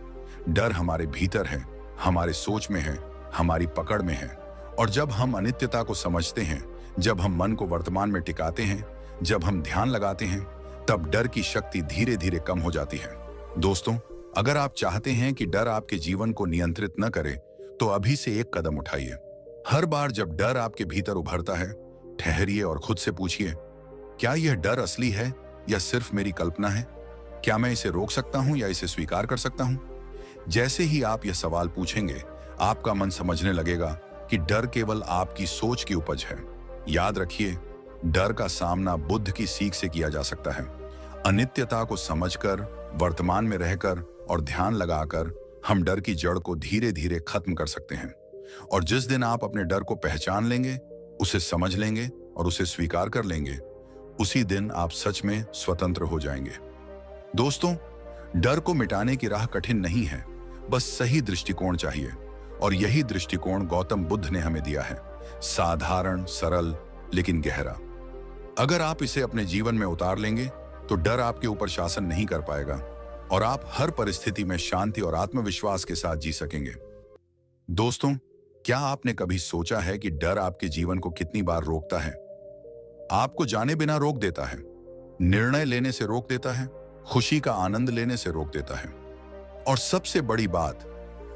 डर हमारे भीतर है, हमारे सोच में है, हमारी पकड़ में है। और जब हम अनित्यता को समझते हैं, जब हम मन को वर्तमान में टिकाते हैं, जब हम ध्यान लगाते हैं, तब डर की शक्ति धीरे धीरे कम हो जाती है। दोस्तों, अगर आप चाहते हैं कि डर आपके जीवन को नियंत्रित न करे, तो अभी से एक कदम उठाइए। हर बार जब डर आपके भीतर उभरता है, ठहरिए और खुद से पूछिए, क्या यह डर असली है या सिर्फ मेरी कल्पना है? क्या मैं इसे रोक सकता हूं या इसे स्वीकार कर सकता हूं? जैसे ही आप यह सवाल पूछेंगे, आपका मन समझने लगेगा कि डर केवल आपकी सोच की उपज है। याद रखिए, डर का सामना बुद्ध की सीख से किया जा सकता है। अनित्यता को समझकर, वर्तमान में रहकर और ध्यान लगाकर हम डर की जड़ को धीरे धीरे खत्म कर सकते हैं। और जिस दिन आप अपने डर को पहचान लेंगे, उसे समझ लेंगे और उसे स्वीकार कर लेंगे, उसी दिन आप सच में स्वतंत्र हो जाएंगे। दोस्तों, डर को मिटाने की राह कठिन नहीं है, बस सही दृष्टिकोण चाहिए। और यही दृष्टिकोण गौतम बुद्ध ने हमें दिया है। साधारण, सरल, लेकिन गहरा। अगर आप इसे अपने जीवन में उतार लेंगे, तो डर आपके ऊपर शासन नहीं कर पाएगा और आप हर परिस्थिति में शांति और आत्मविश्वास के साथ जी सकेंगे। दोस्तों, क्या आपने कभी सोचा है कि डर आपके जीवन को कितनी बार रोकता है? आपको जाने बिना रोक देता है, निर्णय लेने से रोक देता है, खुशी का आनंद लेने से रोक देता है। और सबसे बड़ी बात,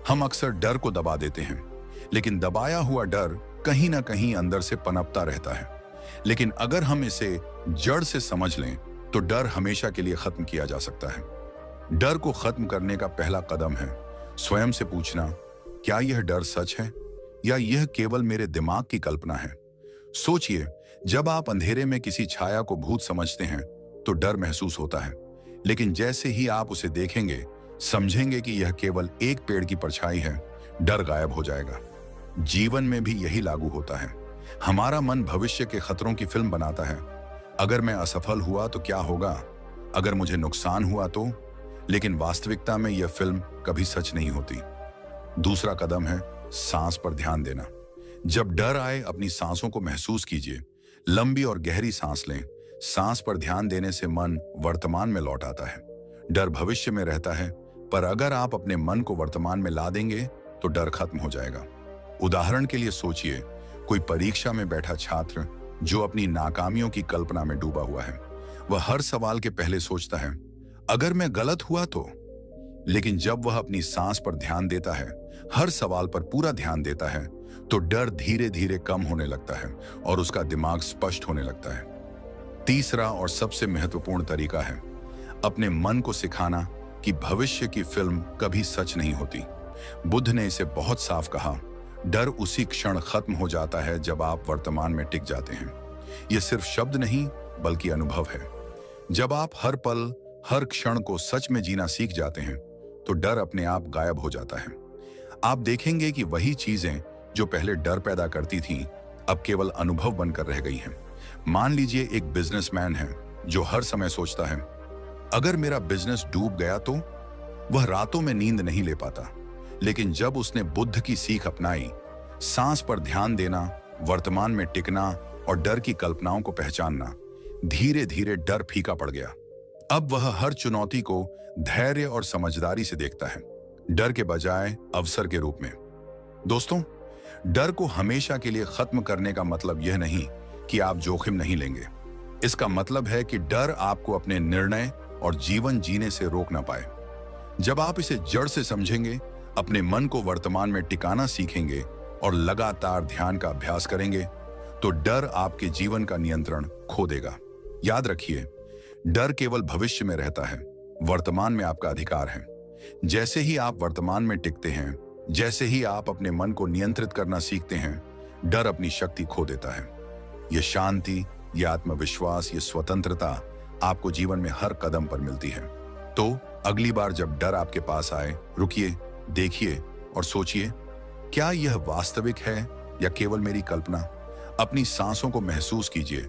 हम अक्सर डर को दबा देते हैं, लेकिन दबाया हुआ डर कहीं ना कहीं अंदर से पनपता रहता है। लेकिन अगर हम इसे जड़ से समझ लें, तो डर हमेशा के लिए खत्म किया जा सकता है। डर को खत्म करने का पहला कदम है स्वयं से पूछना, क्या यह डर सच है या यह केवल मेरे दिमाग की कल्पना है? सोचिए, जब आप अंधेरे में किसी छाया को भूत समझते हैं, तो डर महसूस होता है। लेकिन जैसे ही आप उसे देखेंगे, समझेंगे कि यह केवल एक पेड़ की परछाई है, डर गायब हो जाएगा। जीवन में भी यही लागू होता है। हमारा मन भविष्य के खतरों की फिल्म बनाता है। अगर मैं असफल हुआ तो क्या होगा? अगर मुझे नुकसान हुआ तो? लेकिन वास्तविकता में यह फिल्म कभी सच नहीं होती। दूसरा कदम है सांस पर ध्यान देना। जब डर आए, अपनी सांसों को महसूस कीजिए। लंबी और गहरी सांस लें। सांस पर ध्यान देने से मन वर्तमान में लौट आता है। डर भविष्य में रहता है, पर अगर आप अपने मन को वर्तमान में ला देंगे, तो डर खत्म हो जाएगा। उदाहरण के लिए सोचिए, कोई परीक्षा में बैठा छात्र जो अपनी नाकामियों की कल्पना में डूबा हुआ है। वह हर सवाल के पहले सोचता है, अगर मैं गलत हुआ तो? लेकिन जब वह अपनी सांस पर ध्यान देता है, हर सवाल पर पूरा ध्यान देता है, तो डर धीरे धीरे कम होने लगता है और उसका दिमाग स्पष्ट होने लगता है। तीसरा और सबसे महत्वपूर्ण तरीका है अपने मन को सिखाना कि भविष्य की फिल्म कभी सच नहीं होती। बुद्ध ने इसे बहुत साफ कहा, डर उसी क्षण खत्म हो जाता है जब आप वर्तमान में टिक जाते हैं। यह सिर्फ शब्द नहीं, बल्कि अनुभव है। जब आप हर पल, हर क्षण को सच में जीना सीख जाते हैं, तो डर अपने आप गायब हो जाता है। आप देखेंगे कि वही चीजें जो पहले डर पैदा करती थीं, अब केवल अनुभव बनकर रह गई हैं। मान लीजिए एक बिजनेसमैन है जो हर समय सोचता है, अगर मेरा बिजनेस डूब गया तो? वह रातों में नींद नहीं ले पाता। लेकिन जब उसने बुद्ध की सीख अपनाई, सांस पर ध्यान देना, वर्तमान में टिकना और डर की कल्पनाओं को पहचानना, धीरे धीरे डर फीका पड़ गया। अब वह हर चुनौती को धैर्य और समझदारी से देखता है, डर के बजाय अवसर के रूप में। दोस्तों, डर को हमेशा के लिए खत्म करने का मतलब यह नहीं कि आप जोखिम नहीं लेंगे। इसका मतलब है कि डर आपको अपने निर्णय और जीवन जीने से रोक ना पाए। जब आप इसे जड़ से समझेंगे, अपने मन को वर्तमान में टिकाना सीखेंगे और लगातार ध्यान का अभ्यास करेंगे, तो डर आपके जीवन का नियंत्रण खो देगा। याद रखिए, डर केवल भविष्य में रहता है, वर्तमान में आपका अधिकार है। जैसे ही आप वर्तमान में टिकते हैं, जैसे ही आप अपने मन को नियंत्रित करना सीखते हैं, डर अपनी शक्ति खो देता है। यह शांति, ये आत्मविश्वास, ये स्वतंत्रता आपको जीवन में हर कदम पर मिलती है। तो अगली बार जब डर आपके पास आए, रुकिए, देखिए और सोचिए, क्या यह वास्तविक है या केवल मेरी कल्पना? अपनी सांसों को महसूस कीजिए,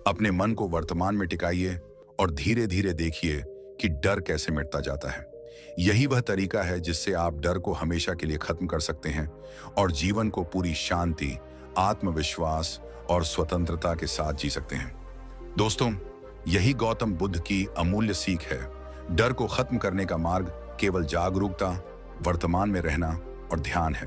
अपने मन को वर्तमान में टिकाइए और धीरे धीरे देखिए कि डर कैसे मिटता जाता है। यही वह तरीका है जिससे आप डर को हमेशा के लिए खत्म कर सकते हैं और जीवन को पूरी शांति, आत्मविश्वास और स्वतंत्रता के साथ जी सकते हैं। दोस्तों, यही गौतम बुद्ध की अमूल्य सीख है। डर को खत्म करने का मार्ग केवल जागरूकता, वर्तमान में रहना और ध्यान है।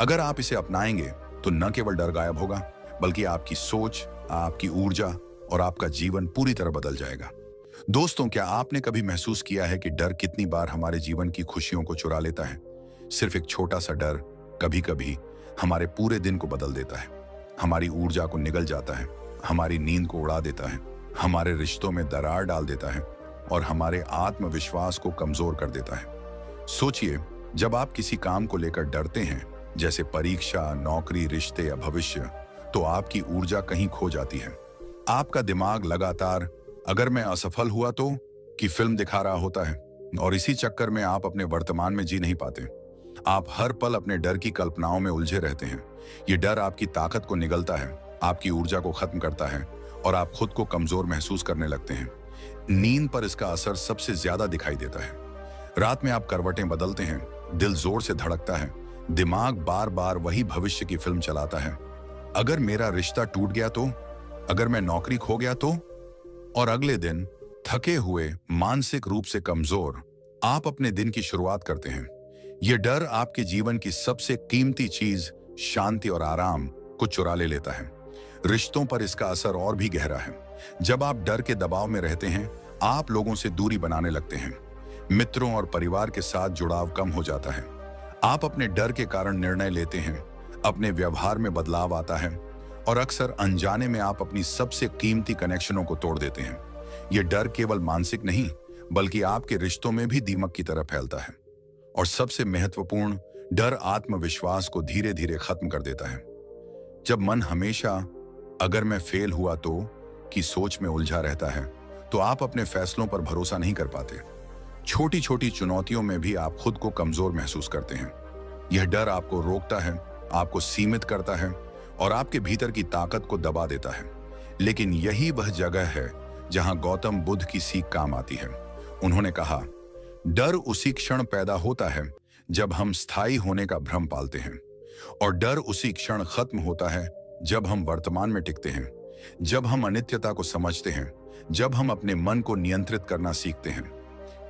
अगर आप इसे अपनाएंगे तो न केवल डर गायब होगा, बल्कि आपकी सोच, आपकी ऊर्जा और आपका जीवन पूरी तरह बदल जाएगा। दोस्तों, क्या आपने कभी महसूस किया है कि डर कितनी बार हमारे जीवन की खुशियों को चुरा लेता है? सिर्फ एक छोटा सा डर कभी कभी हमारे पूरे दिन को बदल देता है, हमारी ऊर्जा को निगल जाता है, हमारी नींद को उड़ा देता है, हमारे रिश्तों में दरार डाल देता है और हमारे आत्मविश्वास को कमजोर कर देता है। सोचिए, जब आप किसी काम को लेकर डरते हैं, जैसे परीक्षा, नौकरी, रिश्ते या भविष्य, तो आपकी ऊर्जा कहीं खो जाती है। आपका दिमाग लगातार अगर मैं असफल हुआ तो की फिल्म दिखा रहा होता है और इसी चक्कर में आप अपने वर्तमान में जी नहीं पाते। आप हर पल अपने डर की कल्पनाओं में उलझे रहते हैं। ये डर आपकी ताकत को निगलता है, आपकी ऊर्जा को खत्म करता है और आप खुद को कमजोर महसूस करने लगते हैं। नींद पर इसका असर सबसे ज्यादा दिखाई देता है। रात में आप करवटें बदलते हैं, दिल जोर से धड़कता है, दिमाग बार बार वही भविष्य की फिल्म चलाता है। अगर मेरा रिश्ता टूट गया तो, अगर मैं नौकरी खो गया तो, और अगले दिन थके हुए, मानसिक रूप से कमजोर आप अपने दिन की शुरुआत करते हैं। यह डर आपके जीवन की सबसे कीमती चीज, शांति और आराम, को चुरा ले लेता है। रिश्तों पर इसका असर और भी गहरा है। जब आप डर के दबाव में रहते हैं, आप लोगों से दूरी बनाने लगते हैं। मित्रों और परिवार के साथ जुड़ाव कम हो जाता है। आप अपने डर के कारण निर्णय लेते हैं, अपने व्यवहार में बदलाव आता है और अक्सर अनजाने में आप अपनी सबसे कीमती कनेक्शनों को तोड़ देते हैं। यह डर केवल मानसिक नहीं, बल्कि आपके रिश्तों में भी दीमक की तरह फैलता है। और सबसे महत्वपूर्ण, डर आत्मविश्वास को धीरे धीरे खत्म कर देता है। जब मन हमेशा अगर मैं फेल हुआ तो की सोच में उलझा रहता है, तो आप अपने फैसलों पर भरोसा नहीं कर पाते। छोटी छोटी चुनौतियों में भी आप खुद को कमजोर महसूस करते हैं। यह डर आपको रोकता है, आपको सीमित करता है और आपके भीतर की ताकत को दबा देता है। लेकिन यही वह जगह है जहां गौतम बुद्ध की सीख काम आती है। उन्होंने कहा, डर उसी क्षण पैदा होता है जब हम स्थायी होने का भ्रम पालते हैं, और डर उसी क्षण खत्म होता है जब हम वर्तमान में टिकते हैं, जब हम अनित्यता को समझते हैं, जब हम अपने मन को नियंत्रित करना सीखते हैं।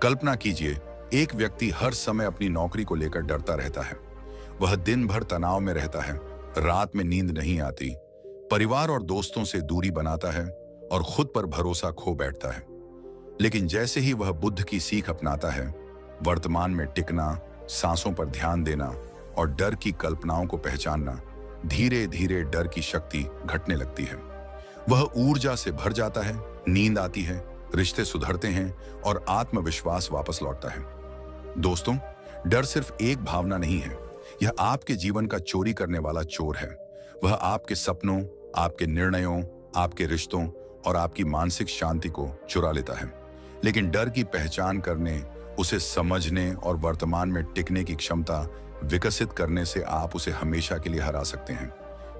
कल्पना कीजिए, एक व्यक्ति हर समय अपनी नौकरी को लेकर डरता रहता है। वह दिन भर तनाव में रहता है, रात में नींद नहीं आती, परिवार और दोस्तों से दूरी बनाता है और खुद पर भरोसा खो बैठता है। लेकिन जैसे ही वह बुद्ध की सीख अपनाता है, वर्तमान में टिकना, सांसों पर ध्यान देना और डर की कल्पनाओं को पहचानना, धीरे धीरे डर की शक्ति घटने लगती है। वह ऊर्जा से भर जाता है, नींद आती है, रिश्ते सुधरते हैं और आत्मविश्वास वापस लौटता है। दोस्तों, डर सिर्फ एक भावना नहीं है, यह आपके जीवन का चोरी करने वाला चोर है। वह आपके सपनों, आपके निर्णयों, आपके रिश्तों और आपकी मानसिक शांति को चुरा लेता है। लेकिन डर की पहचान करने, उसे समझने और वर्तमान में टिकने की क्षमता विकसित करने से आप उसे हमेशा के लिए हरा सकते हैं।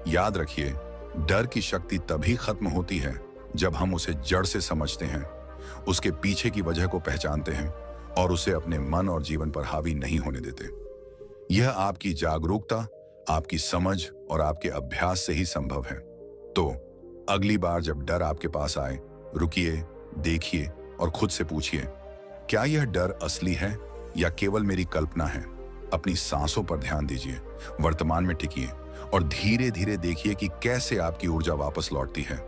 याद रखिए, डर की शक्ति तभी खत्म होती है जब हम उसे जड़ से समझते हैं, उसके पीछे की वजह को पहचानते हैं और उसे अपने मन और जीवन पर हावी नहीं होने देते। यह आपकी जागरूकता, आपकी समझ और आपके अभ्यास से ही संभव है। तो अगली बार जब डर आपके पास आए, रुकिए, देखिए और खुद से पूछिए, क्या यह डर असली है या केवल मेरी कल्पना है? अपनी सांसों पर ध्यान दीजिए, वर्तमान में टिकिए और धीरे धीरे देखिए कि कैसे आपकी ऊर्जा वापस लौटती है,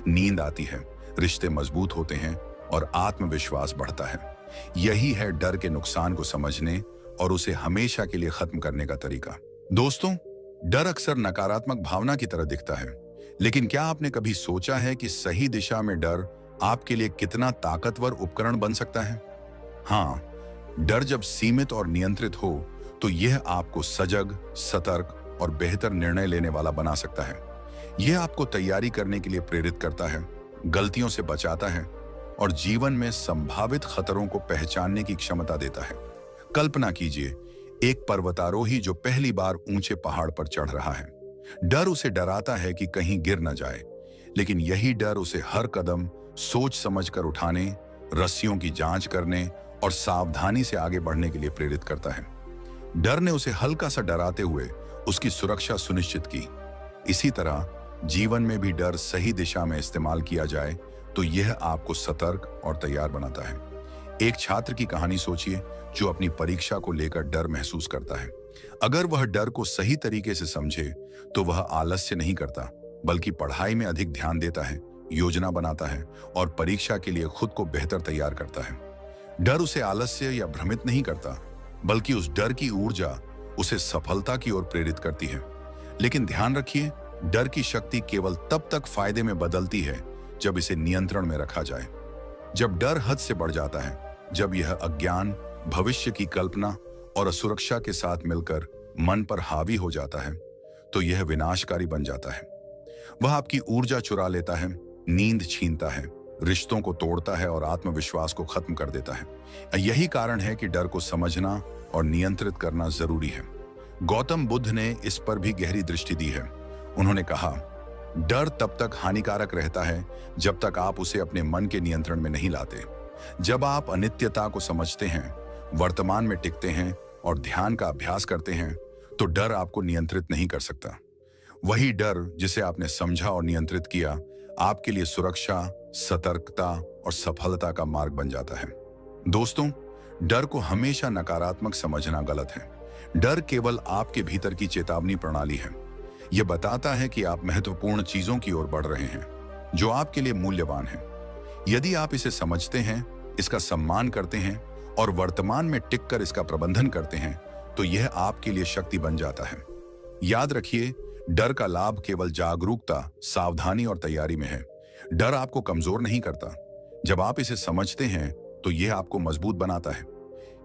नींद आती है, रिश्ते मजबूत होते हैं और आत्मविश्वास बढ़ता है। यही है डर के नुकसान को समझने और उसे हमेशा के लिए खत्म करने का तरीका। दोस्तों, डर अक्सर नकारात्मक भावना की तरह दिखता है, लेकिन क्या आपने कभी सोचा है कि सही दिशा में डर आपके लिए कितना ताकतवर उपकरण बन सकता है? हाँ, डर जब सीमित और नियंत्रित हो तो यह आपको सजग, सतर्क और बेहतर निर्णय लेने वाला बना सकता है। यह आपको तैयारी करने के लिए प्रेरित करता है, गलतियों से बचाता है और जीवन में संभावित खतरों को पहचानने की क्षमता देता है। कल्पना कीजिए, एक पर्वतारोही जो पहली बार ऊंचे पहाड़ पर चढ़ रहा है। डर उसे डराता है कि कहीं गिर न जाए, लेकिन यही डर उसे हर कदम सोच समझकर उठाने, रस्सियों की जांच करने और सावधानी से आगे बढ़ने के लिए प्रेरित करता है। डर ने उसे हल्का सा डराते हुए उसकी सुरक्षा सुनिश्चित की। इसी तरह जीवन में भी डर सही दिशा में इस्तेमाल किया जाए तो यह आपको सतर्क और तैयार बनाता है। एक छात्र की कहानी सोचिए जो अपनी परीक्षा को लेकर डर महसूस करता है। अगर वह डर को सही तरीके से समझे तो वह आलस्य नहीं करता, बल्कि पढ़ाई में अधिक ध्यान देता है, योजना बनाता है और परीक्षा के लिए खुद को बेहतर तैयार करता है। डर उसे आलस्य या भ्रमित नहीं करता, बल्कि उस डर की ऊर्जा उसे सफलता की ओर प्रेरित करती है। लेकिन ध्यान रखिए, डर की शक्ति केवल तब तक फायदे में बदलती है जब इसे नियंत्रण में रखा जाए। जब डर हद से बढ़ जाता है, जब यह अज्ञान, भविष्य की कल्पना और असुरक्षा के साथ मिलकर मन पर हावी हो जाता है, तो यह विनाशकारी बन जाता है। वह आपकी ऊर्जा चुरा लेता है, नींद छीनता है, रिश्तों को तोड़ता है और आत्मविश्वास को खत्म कर देता है। यही कारण है कि डर को समझना और नियंत्रित करना जरूरी है। गौतम बुद्ध ने इस पर भी गहरी दृष्टि दी है। उन्होंने कहा, डर तब तक हानिकारक रहता है जब तक आप उसे अपने मन के नियंत्रण में नहीं लाते। जब आप अनित्यता को समझते हैं, वर्तमान में टिकते हैं और ध्यान का अभ्यास करते हैं, तो डर आपको नियंत्रित नहीं कर सकता। वही डर जिसे आपने समझा और नियंत्रित किया, आपके लिए सुरक्षा, सतर्कता और सफलता का मार्ग बन जाता है। दोस्तों, डर को हमेशा नकारात्मक समझना गलत है। डर केवल आपके भीतर की चेतावनी प्रणाली है। यह बताता है कि आप महत्वपूर्ण चीजों की ओर बढ़ रहे हैं जो आपके लिए मूल्यवान है। यदि आप इसे समझते हैं, इसका सम्मान करते हैं और वर्तमान में टिककर इसका प्रबंधन करते हैं, तो यह आपके लिए शक्ति बन जाता है। याद रखिए, डर का लाभ केवल जागरूकता, सावधानी और तैयारी में है। डर आपको कमजोर नहीं करता। जब आप इसे समझते हैं तो यह आपको मजबूत बनाता है।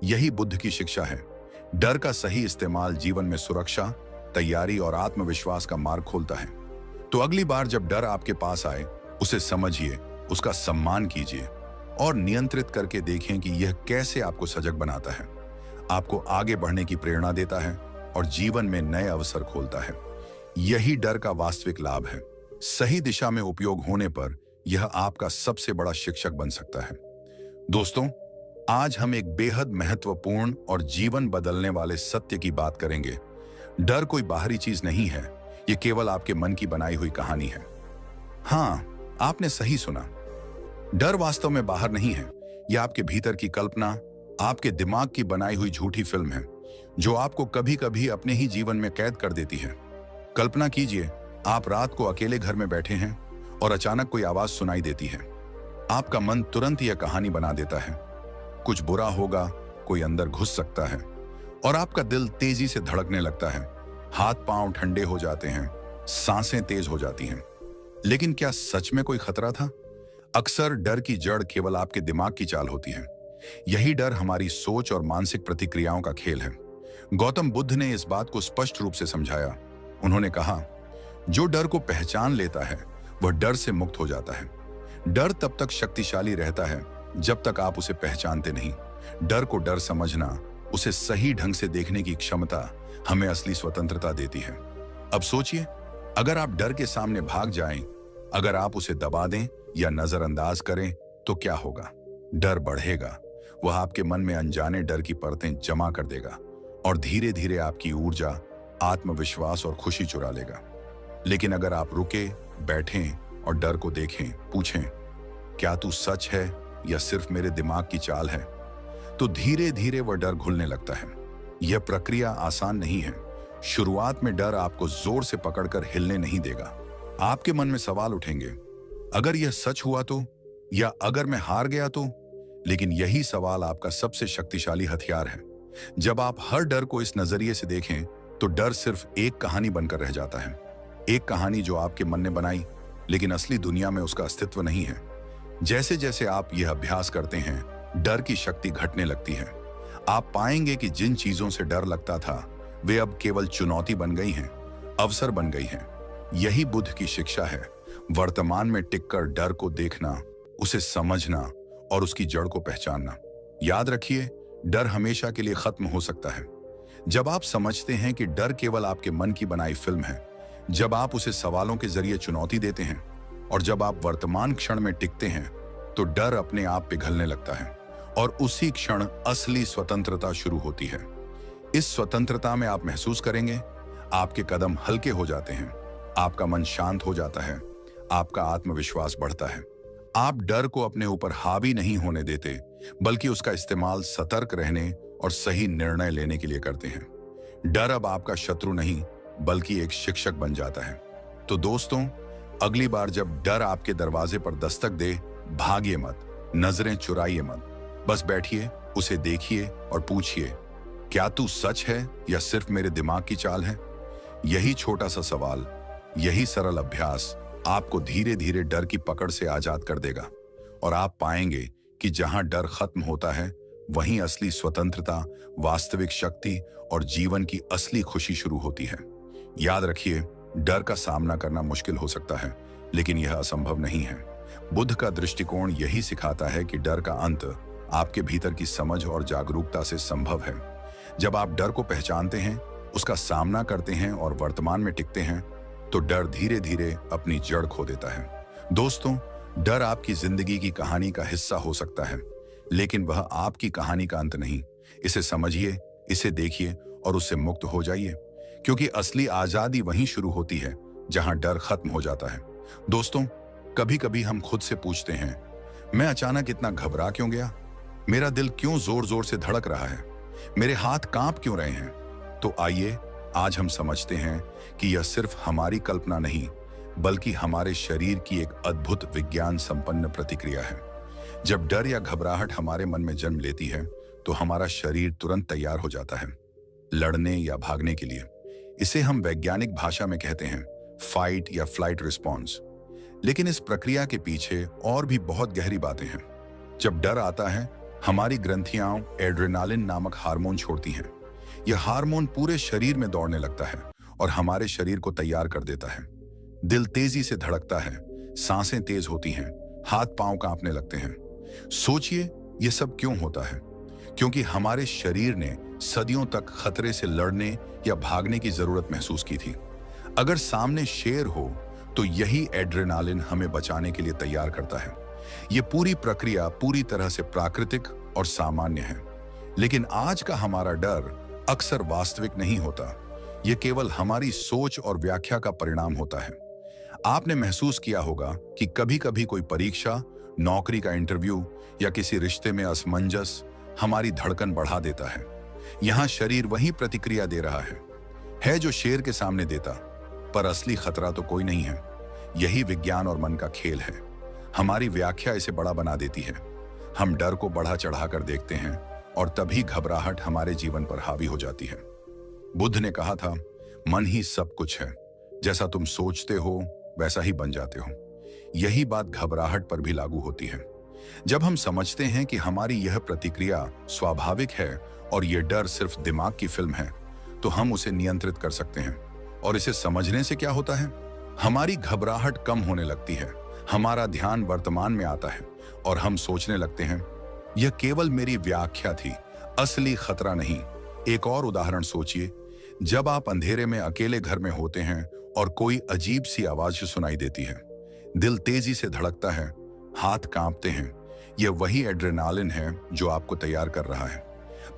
यही बुद्ध की शिक्षा है। डर का सही इस्तेमाल जीवन में सुरक्षा, तैयारी और आत्मविश्वास का मार्ग खोलता है। तो अगली बार जब डर आपके पास आए, उसे समझिए, उसका सम्मान कीजिए और नियंत्रित करके देखें कि यह कैसे आपको सजग बनाता है, आपको आगे बढ़ने की प्रेरणा देता है और जीवन में नए अवसर खोलता है। यही डर का वास्तविक लाभ है। सही दिशा में उपयोग होने पर यह आपका सबसे बड़ा शिक्षक बन सकता है। दोस्तों, आज हम एक बेहद महत्वपूर्ण और जीवन बदलने वाले सत्य की बात करेंगे। डर कोई बाहरी चीज नहीं है, यह केवल आपके मन की बनाई हुई कहानी है। हाँ, आपने सही सुना। डर वास्तव में बाहर नहीं है, यह आपके भीतर की कल्पना, आपके दिमाग की बनाई हुई झूठी फिल्म है जो आपको कभी कभी अपने ही जीवन में कैद कर देती है। कल्पना कीजिए, आप रात को अकेले घर में बैठे हैं और अचानक कोई आवाज सुनाई देती है। आपका मन तुरंत यह कहानी बना देता है, कुछ बुरा होगा, कोई अंदर घुस सकता है, और आपका दिल तेजी से धड़कने लगता है। हाथ पांव ठंडे हो जाते हैं, सांसें तेज हो जाती हैं। लेकिन क्या सच में कोई खतरा था? अक्सर डर की जड़ केवल आपके दिमाग की चाल होती है। यही डर हमारी सोच और मानसिक प्रतिक्रियाओं का खेल है। गौतम बुद्ध ने इस बात को स्पष्ट रूप से समझाया। उन्होंने कहा, जो डर को पहचान लेता है वह डर से मुक्त हो जाता है। डर तब तक शक्तिशाली रहता है जब तक आप उसे पहचानते नहीं। डर को डर समझना, उसे सही ढंग से देखने की क्षमता हमें असली स्वतंत्रता देती है। अब सोचिए, अगर आप डर के सामने भाग जाएं, अगर आप उसे दबा दें या नजरअंदाज करें, तो क्या होगा? डर बढ़ेगा। वह आपके मन में अनजाने डर की परतें जमा कर देगा और धीरे धीरे आपकी ऊर्जा, आत्मविश्वास और खुशी चुरा लेगा। लेकिन अगर आप रुके, बैठें और डर को देखें, पूछें, क्या तू सच है या सिर्फ मेरे दिमाग की चाल है, तो धीरे धीरे वह डर घुलने लगता है। यह प्रक्रिया आसान नहीं है। शुरुआत में डर आपको जोर से पकड़कर हिलने नहीं देगा। आपके मन में सवाल उठेंगे, अगर यह सच हुआ तो, या अगर मैं हार गया तो? लेकिन यही सवाल आपका सबसे शक्तिशाली हथियार है। जब आप हर डर को इस नजरिए से देखें, तो डर सिर्फ एक कहानी बनकर रह जाता है। एक कहानी जो आपके मन ने बनाई, लेकिन असली दुनिया में उसका अस्तित्व नहीं है। जैसे जैसे आप यह अभ्यास करते हैं, डर की शक्ति घटने लगती है। आप पाएंगे कि जिन चीजों से डर लगता था, वे अब केवल चुनौती बन गई हैं, अवसर बन गई हैं। यही बुद्ध की शिक्षा है। वर्तमान में टिककर डर को देखना, उसे समझना और उसकी जड़ को पहचानना। याद रखिए, डर हमेशा के लिए खत्म हो सकता है जब आप समझते हैं कि डर केवल आपके मन की बनाई फिल्म है, जब आप उसे सवालों के जरिए चुनौती देते हैं और जब आप वर्तमान क्षण में टिकते हैं, तो डर अपने आप पिघलने लगता है और उसी क्षण असली स्वतंत्रता शुरू होती है। इस स्वतंत्रता में आप महसूस करेंगे, आपके कदम हल्के हो जाते हैं, आपका मन शांत हो जाता है, आपका आत्मविश्वास बढ़ता है। आप डर को अपने ऊपर हावी नहीं होने देते, बल्कि उसका इस्तेमाल सतर्क रहने और सही निर्णय लेने के लिए करते हैं। डर अब आपका शत्रु नहीं, बल्कि एक शिक्षक बन जाता है। तो दोस्तों, अगली बार जब डर आपके दरवाजे पर दस्तक दे, भागिए मत, नजरें चुराइए मत। बस बैठिए, उसे देखिए और पूछिए, क्या तू सच है या सिर्फ मेरे दिमाग की चाल है? यही छोटा सा सवाल, यही सरल अभ्यास आपको धीरे धीरे डर की पकड़ से आजाद कर देगा और आप पाएंगे कि जहां डर खत्म होता है, वहीं असली स्वतंत्रता, वास्तविक शक्ति और जीवन की असली खुशी शुरू होती है। याद रखिए, डर का सामना करना मुश्किल हो सकता है, लेकिन यह असंभव नहीं है। बुद्ध का दृष्टिकोण यही सिखाता है कि डर का अंत आपके भीतर की समझ और जागरूकता से संभव है। जब आप डर को पहचानते हैं, उसका सामना करते हैं और वर्तमान में टिकते हैं, तो डर धीरे धीरे अपनी जड़ खो देता है। दोस्तों, डर आपकी जिंदगी की कहानी का हिस्सा हो सकता है, लेकिन वह आपकी कहानी का अंत नहीं। इसे समझिए, इसे देखिए और उससे मुक्त हो जाइए, क्योंकि असली आजादी वहीं शुरू होती है जहां डर खत्म हो जाता है। दोस्तों, कभी कभी हम खुद से पूछते हैं, मैं अचानक इतना घबरा क्यों गया? मेरा दिल क्यों जोर जोर से धड़क रहा है? मेरे हाथ कांप क्यों रहे हैं? तो आइए, आज हम समझते हैं कि यह सिर्फ हमारी कल्पना नहीं, बल्कि हमारे शरीर की एक अद्भुत विज्ञान संपन्न प्रतिक्रिया है। जब डर या घबराहट हमारे मन में जन्म लेती है, तो हमारा शरीर तुरंत तैयार हो जाता है लड़ने या भागने के लिए। इसे हम वैज्ञानिक भाषा में कहते हैं फाइट या फ्लाइट रिस्पॉन्स। लेकिन इस प्रक्रिया के पीछे और भी बहुत गहरी बातें हैं। जब डर आता है, हमारी ग्रंथियां एड्रेनालिन नामक हार्मोन छोड़ती हैं। यह हार्मोन पूरे शरीर में दौड़ने लगता है और हमारे शरीर को तैयार कर देता है। दिल तेजी से धड़कता है, सांसें तेज होती हैं, हाथ पांव कांपने लगते हैं। सोचिए, यह सब क्यों होता है? क्योंकि हमारे शरीर ने सदियों तक खतरे से लड़ने या भागने की जरूरत महसूस की थी। अगर सामने शेर हो, तो यही एड्रेनालिन हमें बचाने के लिए तैयार करता है। यह पूरी प्रक्रिया पूरी तरह से प्राकृतिक और सामान्य है। लेकिन आज का हमारा डर अक्सर वास्तविक नहीं होता। यह केवल हमारी सोच और व्याख्या का परिणाम होता है। आपने महसूस किया होगा कि कभी कभी कोई परीक्षा, नौकरी का इंटरव्यू या किसी रिश्ते में असमंजस हमारी धड़कन बढ़ा देता है। यहां शरीर वही प्रतिक्रिया दे रहा है जो शेर के सामने देता, पर असली खतरा तो कोई नहीं है। यही विज्ञान और मन का खेल है। हमारी व्याख्या इसे बड़ा बना देती है। हम डर को बढ़ा चढ़ाकर देखते हैं और तभी घबराहट हमारे जीवन पर हावी हो जाती है। बुद्ध ने कहा था, मन ही सब कुछ है, जैसा तुम सोचते हो वैसा ही बन जाते हो। यही बात घबराहट पर भी लागू होती है। जब हम समझते हैं कि हमारी यह प्रतिक्रिया स्वाभाविक है और यह डर सिर्फ दिमाग की फिल्म है, तो हम उसे नियंत्रित कर सकते हैं। और इसे समझने से क्या होता है? हमारी घबराहट कम होने लगती है, हमारा ध्यान वर्तमान में आता है और हम सोचने लगते हैं, यह केवल मेरी व्याख्या थी, असली खतरा नहीं। एक और उदाहरण सोचिए, जब आप अंधेरे में अकेले घर में होते हैं और कोई अजीब सी आवाज सुनाई देती है, दिल तेजी से धड़कता है, हाथ कांपते हैं। यह वही एड्रेनालिन है जो आपको तैयार कर रहा है।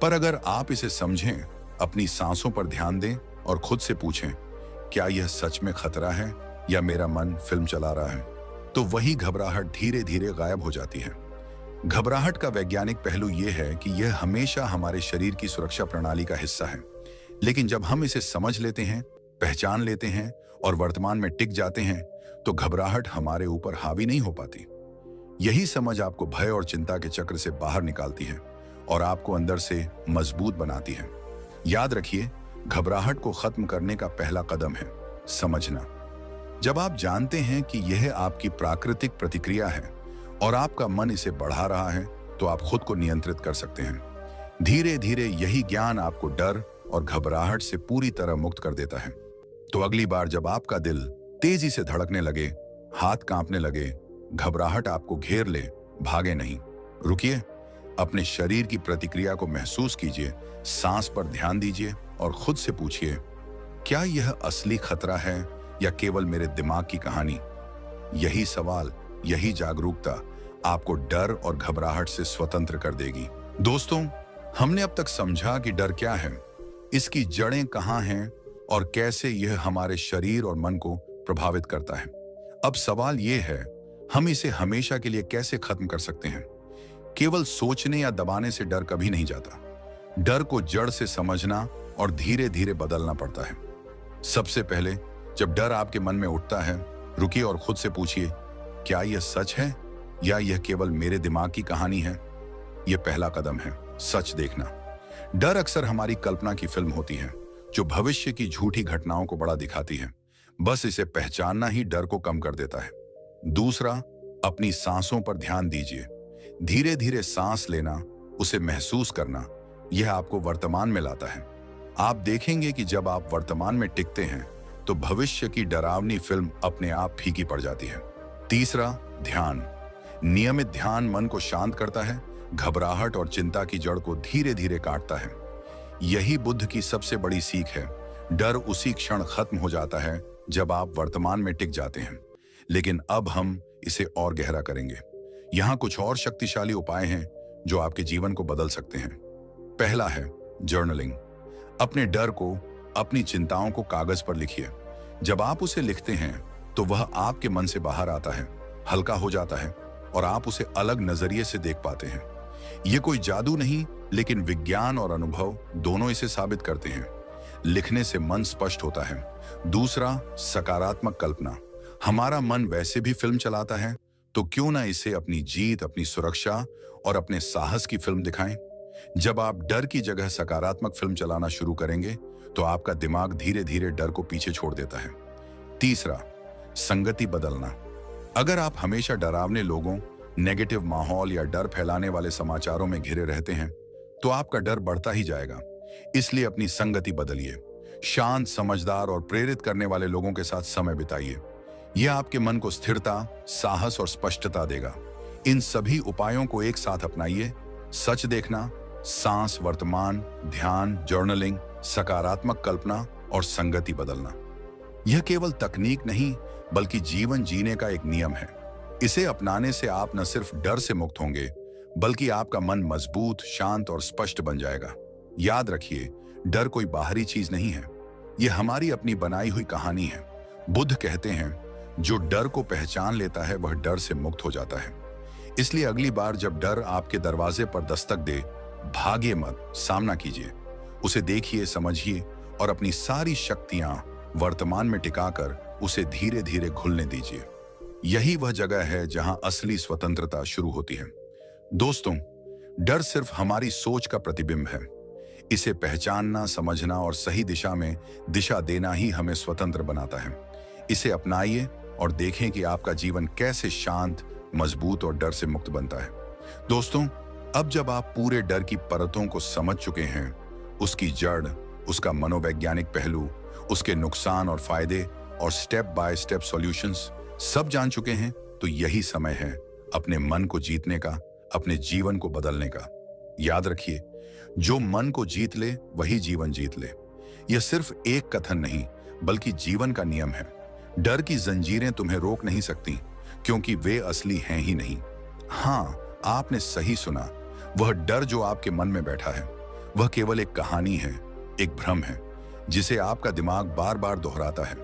पर अगर आप इसे समझें, अपनी सांसों पर ध्यान दें और खुद से पूछें, क्या यह सच में खतरा है या मेरा मन फिल्म चला रहा है, तो वही घबराहट धीरे धीरे गायब हो जाती है। घबराहट का वैज्ञानिक पहलू यह है कि यह हमेशा हमारे शरीर की सुरक्षा प्रणाली का हिस्सा है। लेकिन जब हम इसे समझ लेते हैं, पहचान लेते हैं और वर्तमान में टिक जाते हैं, तो घबराहट हमारे ऊपर हावी नहीं हो पाती। यही समझ आपको भय और चिंता के चक्र से बाहर निकालती है और आपको अंदर से मजबूत बनाती है। याद रखिए, घबराहट को खत्म करने का पहला कदम है समझना। जब आप जानते हैं कि यह आपकी प्राकृतिक प्रतिक्रिया है और आपका मन इसे बढ़ा रहा है, तो आप खुद को नियंत्रित कर सकते हैं। धीरे धीरे यही ज्ञान आपको डर और घबराहट से पूरी तरह मुक्त कर देता है। तो अगली बार जब आपका दिल तेजी से धड़कने लगे, हाथ कांपने लगे, घबराहट आपको घेर ले, भागे नहीं। रुकिए, अपने शरीर की प्रतिक्रिया को महसूस कीजिए, सांस पर ध्यान दीजिए और खुद से पूछिए, क्या यह असली खतरा है या केवल मेरे दिमाग की कहानी? यही सवाल, यही जागरूकता आपको डर और घबराहट से स्वतंत्र कर देगी। दोस्तों, हमने अब तक समझा कि डर क्या है, इसकी जड़ें कहाँ हैं और कैसे यह हमारे शरीर और मन को प्रभावित करता है। अब सवाल यह है, हम इसे हमेशा के लिए कैसे खत्म कर सकते हैं? केवल सोचने या दबाने से डर कभी नहीं जाता। डर को जड़ से समझना और धीरे धीरे बदलना पड़ता है। सबसे पहले जब डर आपके मन में उठता है, रुकिए और खुद से पूछिए, क्या यह सच है या यह केवल मेरे दिमाग की कहानी है? यह पहला कदम है, सच देखना। डर अक्सर हमारी कल्पना की फिल्म होती है, जो भविष्य की झूठी घटनाओं को बड़ा दिखाती है। बस इसे पहचानना ही डर को कम कर देता है। दूसरा, अपनी सांसों पर ध्यान दीजिए। धीरे धीरे सांस लेना, उसे महसूस करना, यह आपको वर्तमान में लाता है। आप देखेंगे कि जब आप वर्तमान में टिकते हैं तो भविष्य की डरावनी फिल्म अपने आप फीकी पड़ जाती है। तीसरा, ध्यान। नियमित ध्यान मन को शांत करता है, घबराहट और चिंता की जड़ को धीरे धीरे काटता है। यही बुद्ध की सबसे बड़ी सीख है। डर उसी क्षण खत्म हो जाता है जब आप वर्तमान में टिक जाते हैं। लेकिन अब हम इसे और गहरा करेंगे। यहाँ कुछ और शक्तिशाली उपाय हैं जो आपके जीवन को बदल सकते हैं। पहला है जर्नलिंग। अपने डर को, अपनी चिंताओं को कागज पर लिखिए। जब आप उसे लिखते हैं तो वह आपके मन से बाहर आता है, हल्का हो जाता है और आप उसे अलग नजरिए से देख पाते हैं। यह कोई जादू नहीं, लेकिन विज्ञान और अनुभव दोनों इसे साबित करते हैं। लिखने से मन स्पष्ट होता है। दूसरा, सकारात्मक कल्पना। हमारा मन वैसे भी फिल्म चलाता है, तो क्यों ना इसे अपनी जीत, अपनी सुरक्षा और अपने साहस की फिल्म दिखाएं। जब आप डर की जगह सकारात्मक फिल्म चलाना शुरू करेंगे तो आपका दिमाग धीरे धीरे डर को पीछे छोड़ देता है। तीसरा, संगति बदलना। अगर आप हमेशा डरावने लोगों, नेगेटिव माहौल या डर फैलाने वाले समाचारों में घिरे रहते हैं तो आपका डर बढ़ता ही जाएगा। इसलिए अपनी संगति बदलिए। शांत, समझदार और प्रेरित करने वाले लोगों के साथ समय बिताइए। यह आपके मन को स्थिरता, साहस और स्पष्टता देगा। इन सभी उपायों को एक साथ अपनाइए। सच देखना, सांस, वर्तमान, ध्यान, जर्नलिंग, सकारात्मक कल्पना और संगति बदलना। यह केवल तकनीक नहीं, बल्कि जीवन जीने का एक नियम है। इसे अपनाने से आप न सिर्फ डर से मुक्त होंगे, बल्कि आपका मन मजबूत, शांत और स्पष्ट बन जाएगा। याद रखिए, डर कोई बाहरी चीज नहीं है, यह हमारी अपनी बनाई हुई कहानी है। बुद्ध कहते हैं, जो डर को पहचान लेता है वह डर से मुक्त हो जाता है। इसलिए अगली बार जब डर आपके दरवाजे पर दस्तक दे, भागिए मत, सामना कीजिए। उसे देखिए, समझिए और अपनी सारी शक्तियां वर्तमान में टिकाकर उसे धीरे धीरे घुलने दीजिए। यही वह जगह है जहां असली स्वतंत्रता शुरू होती है। दोस्तों, डर सिर्फ हमारी सोच का प्रतिबिंब है। इसे पहचानना, समझना और सही दिशा में दिशा देना ही हमें स्वतंत्र बनाता है। इसे अपनाइए और देखें कि आपका जीवन कैसे शांत, मजबूत और डर से मुक्त बनता है। दोस्तों, अब जब आप पूरे डर की परतों को समझ चुके हैं, उसकी जड़, उसका मनोवैज्ञानिक पहलू, उसके नुकसान और फायदे और स्टेप बाय स्टेप सॉल्यूशंस सब जान चुके हैं, तो यही समय है अपने मन को जीतने का, अपने जीवन को बदलने का। याद रखिए, जो मन को जीत ले वही जीवन जीत ले। यह सिर्फ एक कथन नहीं, बल्कि जीवन का नियम है। डर की जंजीरें तुम्हें रोक नहीं सकती, क्योंकि वे असली हैं ही नहीं। हाँ, आपने सही सुना, वह डर जो आपके मन में बैठा है वह केवल एक कहानी है, एक भ्रम है जिसे आपका दिमाग बार बार दोहराता है।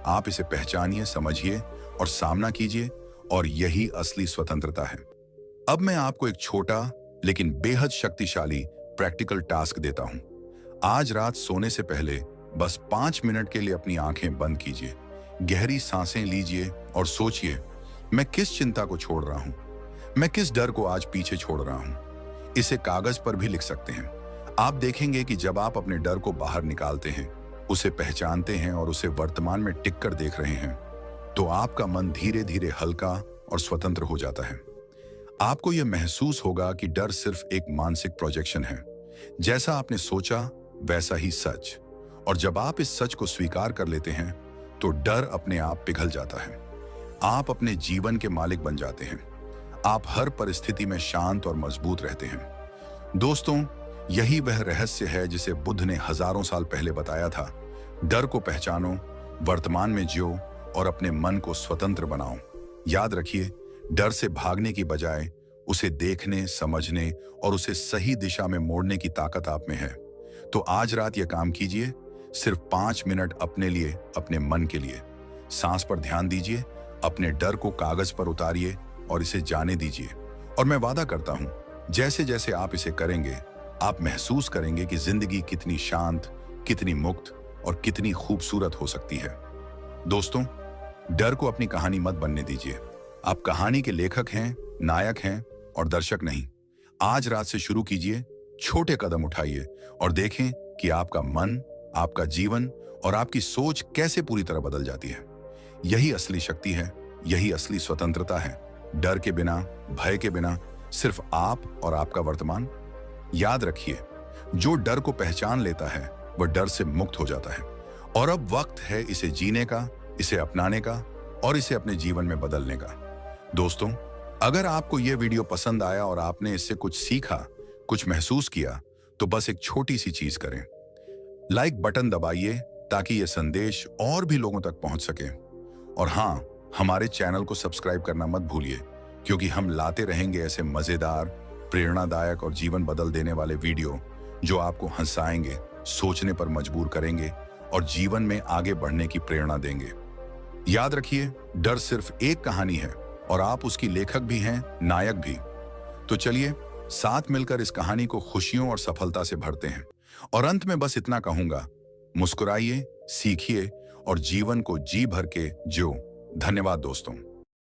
आप इसे पहचानिए, समझिए और सामना कीजिए, और यही असली स्वतंत्रता है। अब मैं आपको एक छोटा लेकिन बेहद शक्तिशाली प्रैक्टिकल टास्क देता हूं। आज रात सोने से पहले बस 5 मिनट के लिए अपनी आंखें बंद कीजिए, गहरी सांसें लीजिए और सोचिए, मैं किस चिंता को छोड़ रहा हूं, मैं किस डर को आज पीछे छोड़ रहा हूं। इसे कागज पर भी लिख सकते हैं। आप देखेंगे कि जब आप अपने डर को बाहर निकालते हैं, उसे पहचानते हैं और उसे वर्तमान में टिक कर देख रहे हैं, तो आपका मन धीरे धीरे हल्का और स्वतंत्र हो जाता है। आपको यह महसूस होगा कि डर सिर्फ एक मानसिक प्रोजेक्शन है। जैसा आपने सोचा वैसा ही सच। और जब आप इस सच को स्वीकार कर लेते हैं तो डर अपने आप पिघल जाता है। आप अपने जीवन के मालिक बन जाते हैं। आप हर परिस्थिति में शांत और मजबूत रहते हैं। दोस्तों, यही वह रहस्य है जिसे बुद्ध ने हजारों साल पहले बताया था। डर को पहचानो, वर्तमान में जियो और अपने मन को स्वतंत्र बनाओ। याद रखिए, डर से भागने की बजाय उसे देखने, समझने और उसे सही दिशा में मोड़ने की ताकत आप में है। तो आज रात यह काम कीजिए, सिर्फ 5 मिनट अपने लिए, अपने मन के लिए। सांस पर ध्यान दीजिए, अपने डर को कागज पर उतारिए और इसे जाने दीजिए। और मैं वादा करता हूं, जैसे जैसे आप इसे करेंगे, आप महसूस करेंगे कि जिंदगी कितनी शांत, कितनी मुक्त और कितनी खूबसूरत हो सकती है। दोस्तों, डर को अपनी कहानी मत बनने दीजिए। आप कहानी के लेखक हैं, नायक हैं और दर्शक नहीं। आज रात से शुरू कीजिए, छोटे कदम उठाइए और देखें कि आपका मन, आपका जीवन और आपकी सोच कैसे पूरी तरह बदल जाती है। यही असली शक्ति है, यही असली स्वतंत्रता है। डर के बिना, भय के बिना, सिर्फ आप और आपका वर्तमान। याद रखिए, जो डर को पहचान लेता है वह डर से मुक्त हो जाता है। और अब वक्त है इसे जीने का, इसे अपनाने का और इसे अपने जीवन में बदलने का। दोस्तों, अगर आपको यह वीडियो पसंद आया और आपने इससे कुछ सीखा, कुछ महसूस किया, तो बस एक छोटी सी चीज करें। लाइक बटन दबाइए ताकि यह संदेश और भी लोगों तक पहुंच सके। और हाँ, हमारे चैनल को सब्सक्राइब करना मत भूलिए, क्योंकि हम लाते रहेंगे ऐसे मजेदार, प्रेरणादायक और जीवन बदल देने वाले वीडियो जो आपको हंसाएंगे, सोचने पर मजबूर करेंगे और जीवन में आगे बढ़ने की प्रेरणा देंगे। याद रखिए, डर सिर्फ एक कहानी है और आप उसकी लेखक भी हैं, नायक भी। तो चलिए साथ मिलकर इस कहानी को खुशियों और सफलता से भरते हैं। और अंत में बस इतना कहूंगा, मुस्कुराइए, सीखिए और जीवन को जी भर के जियो। धन्यवाद दोस्तों।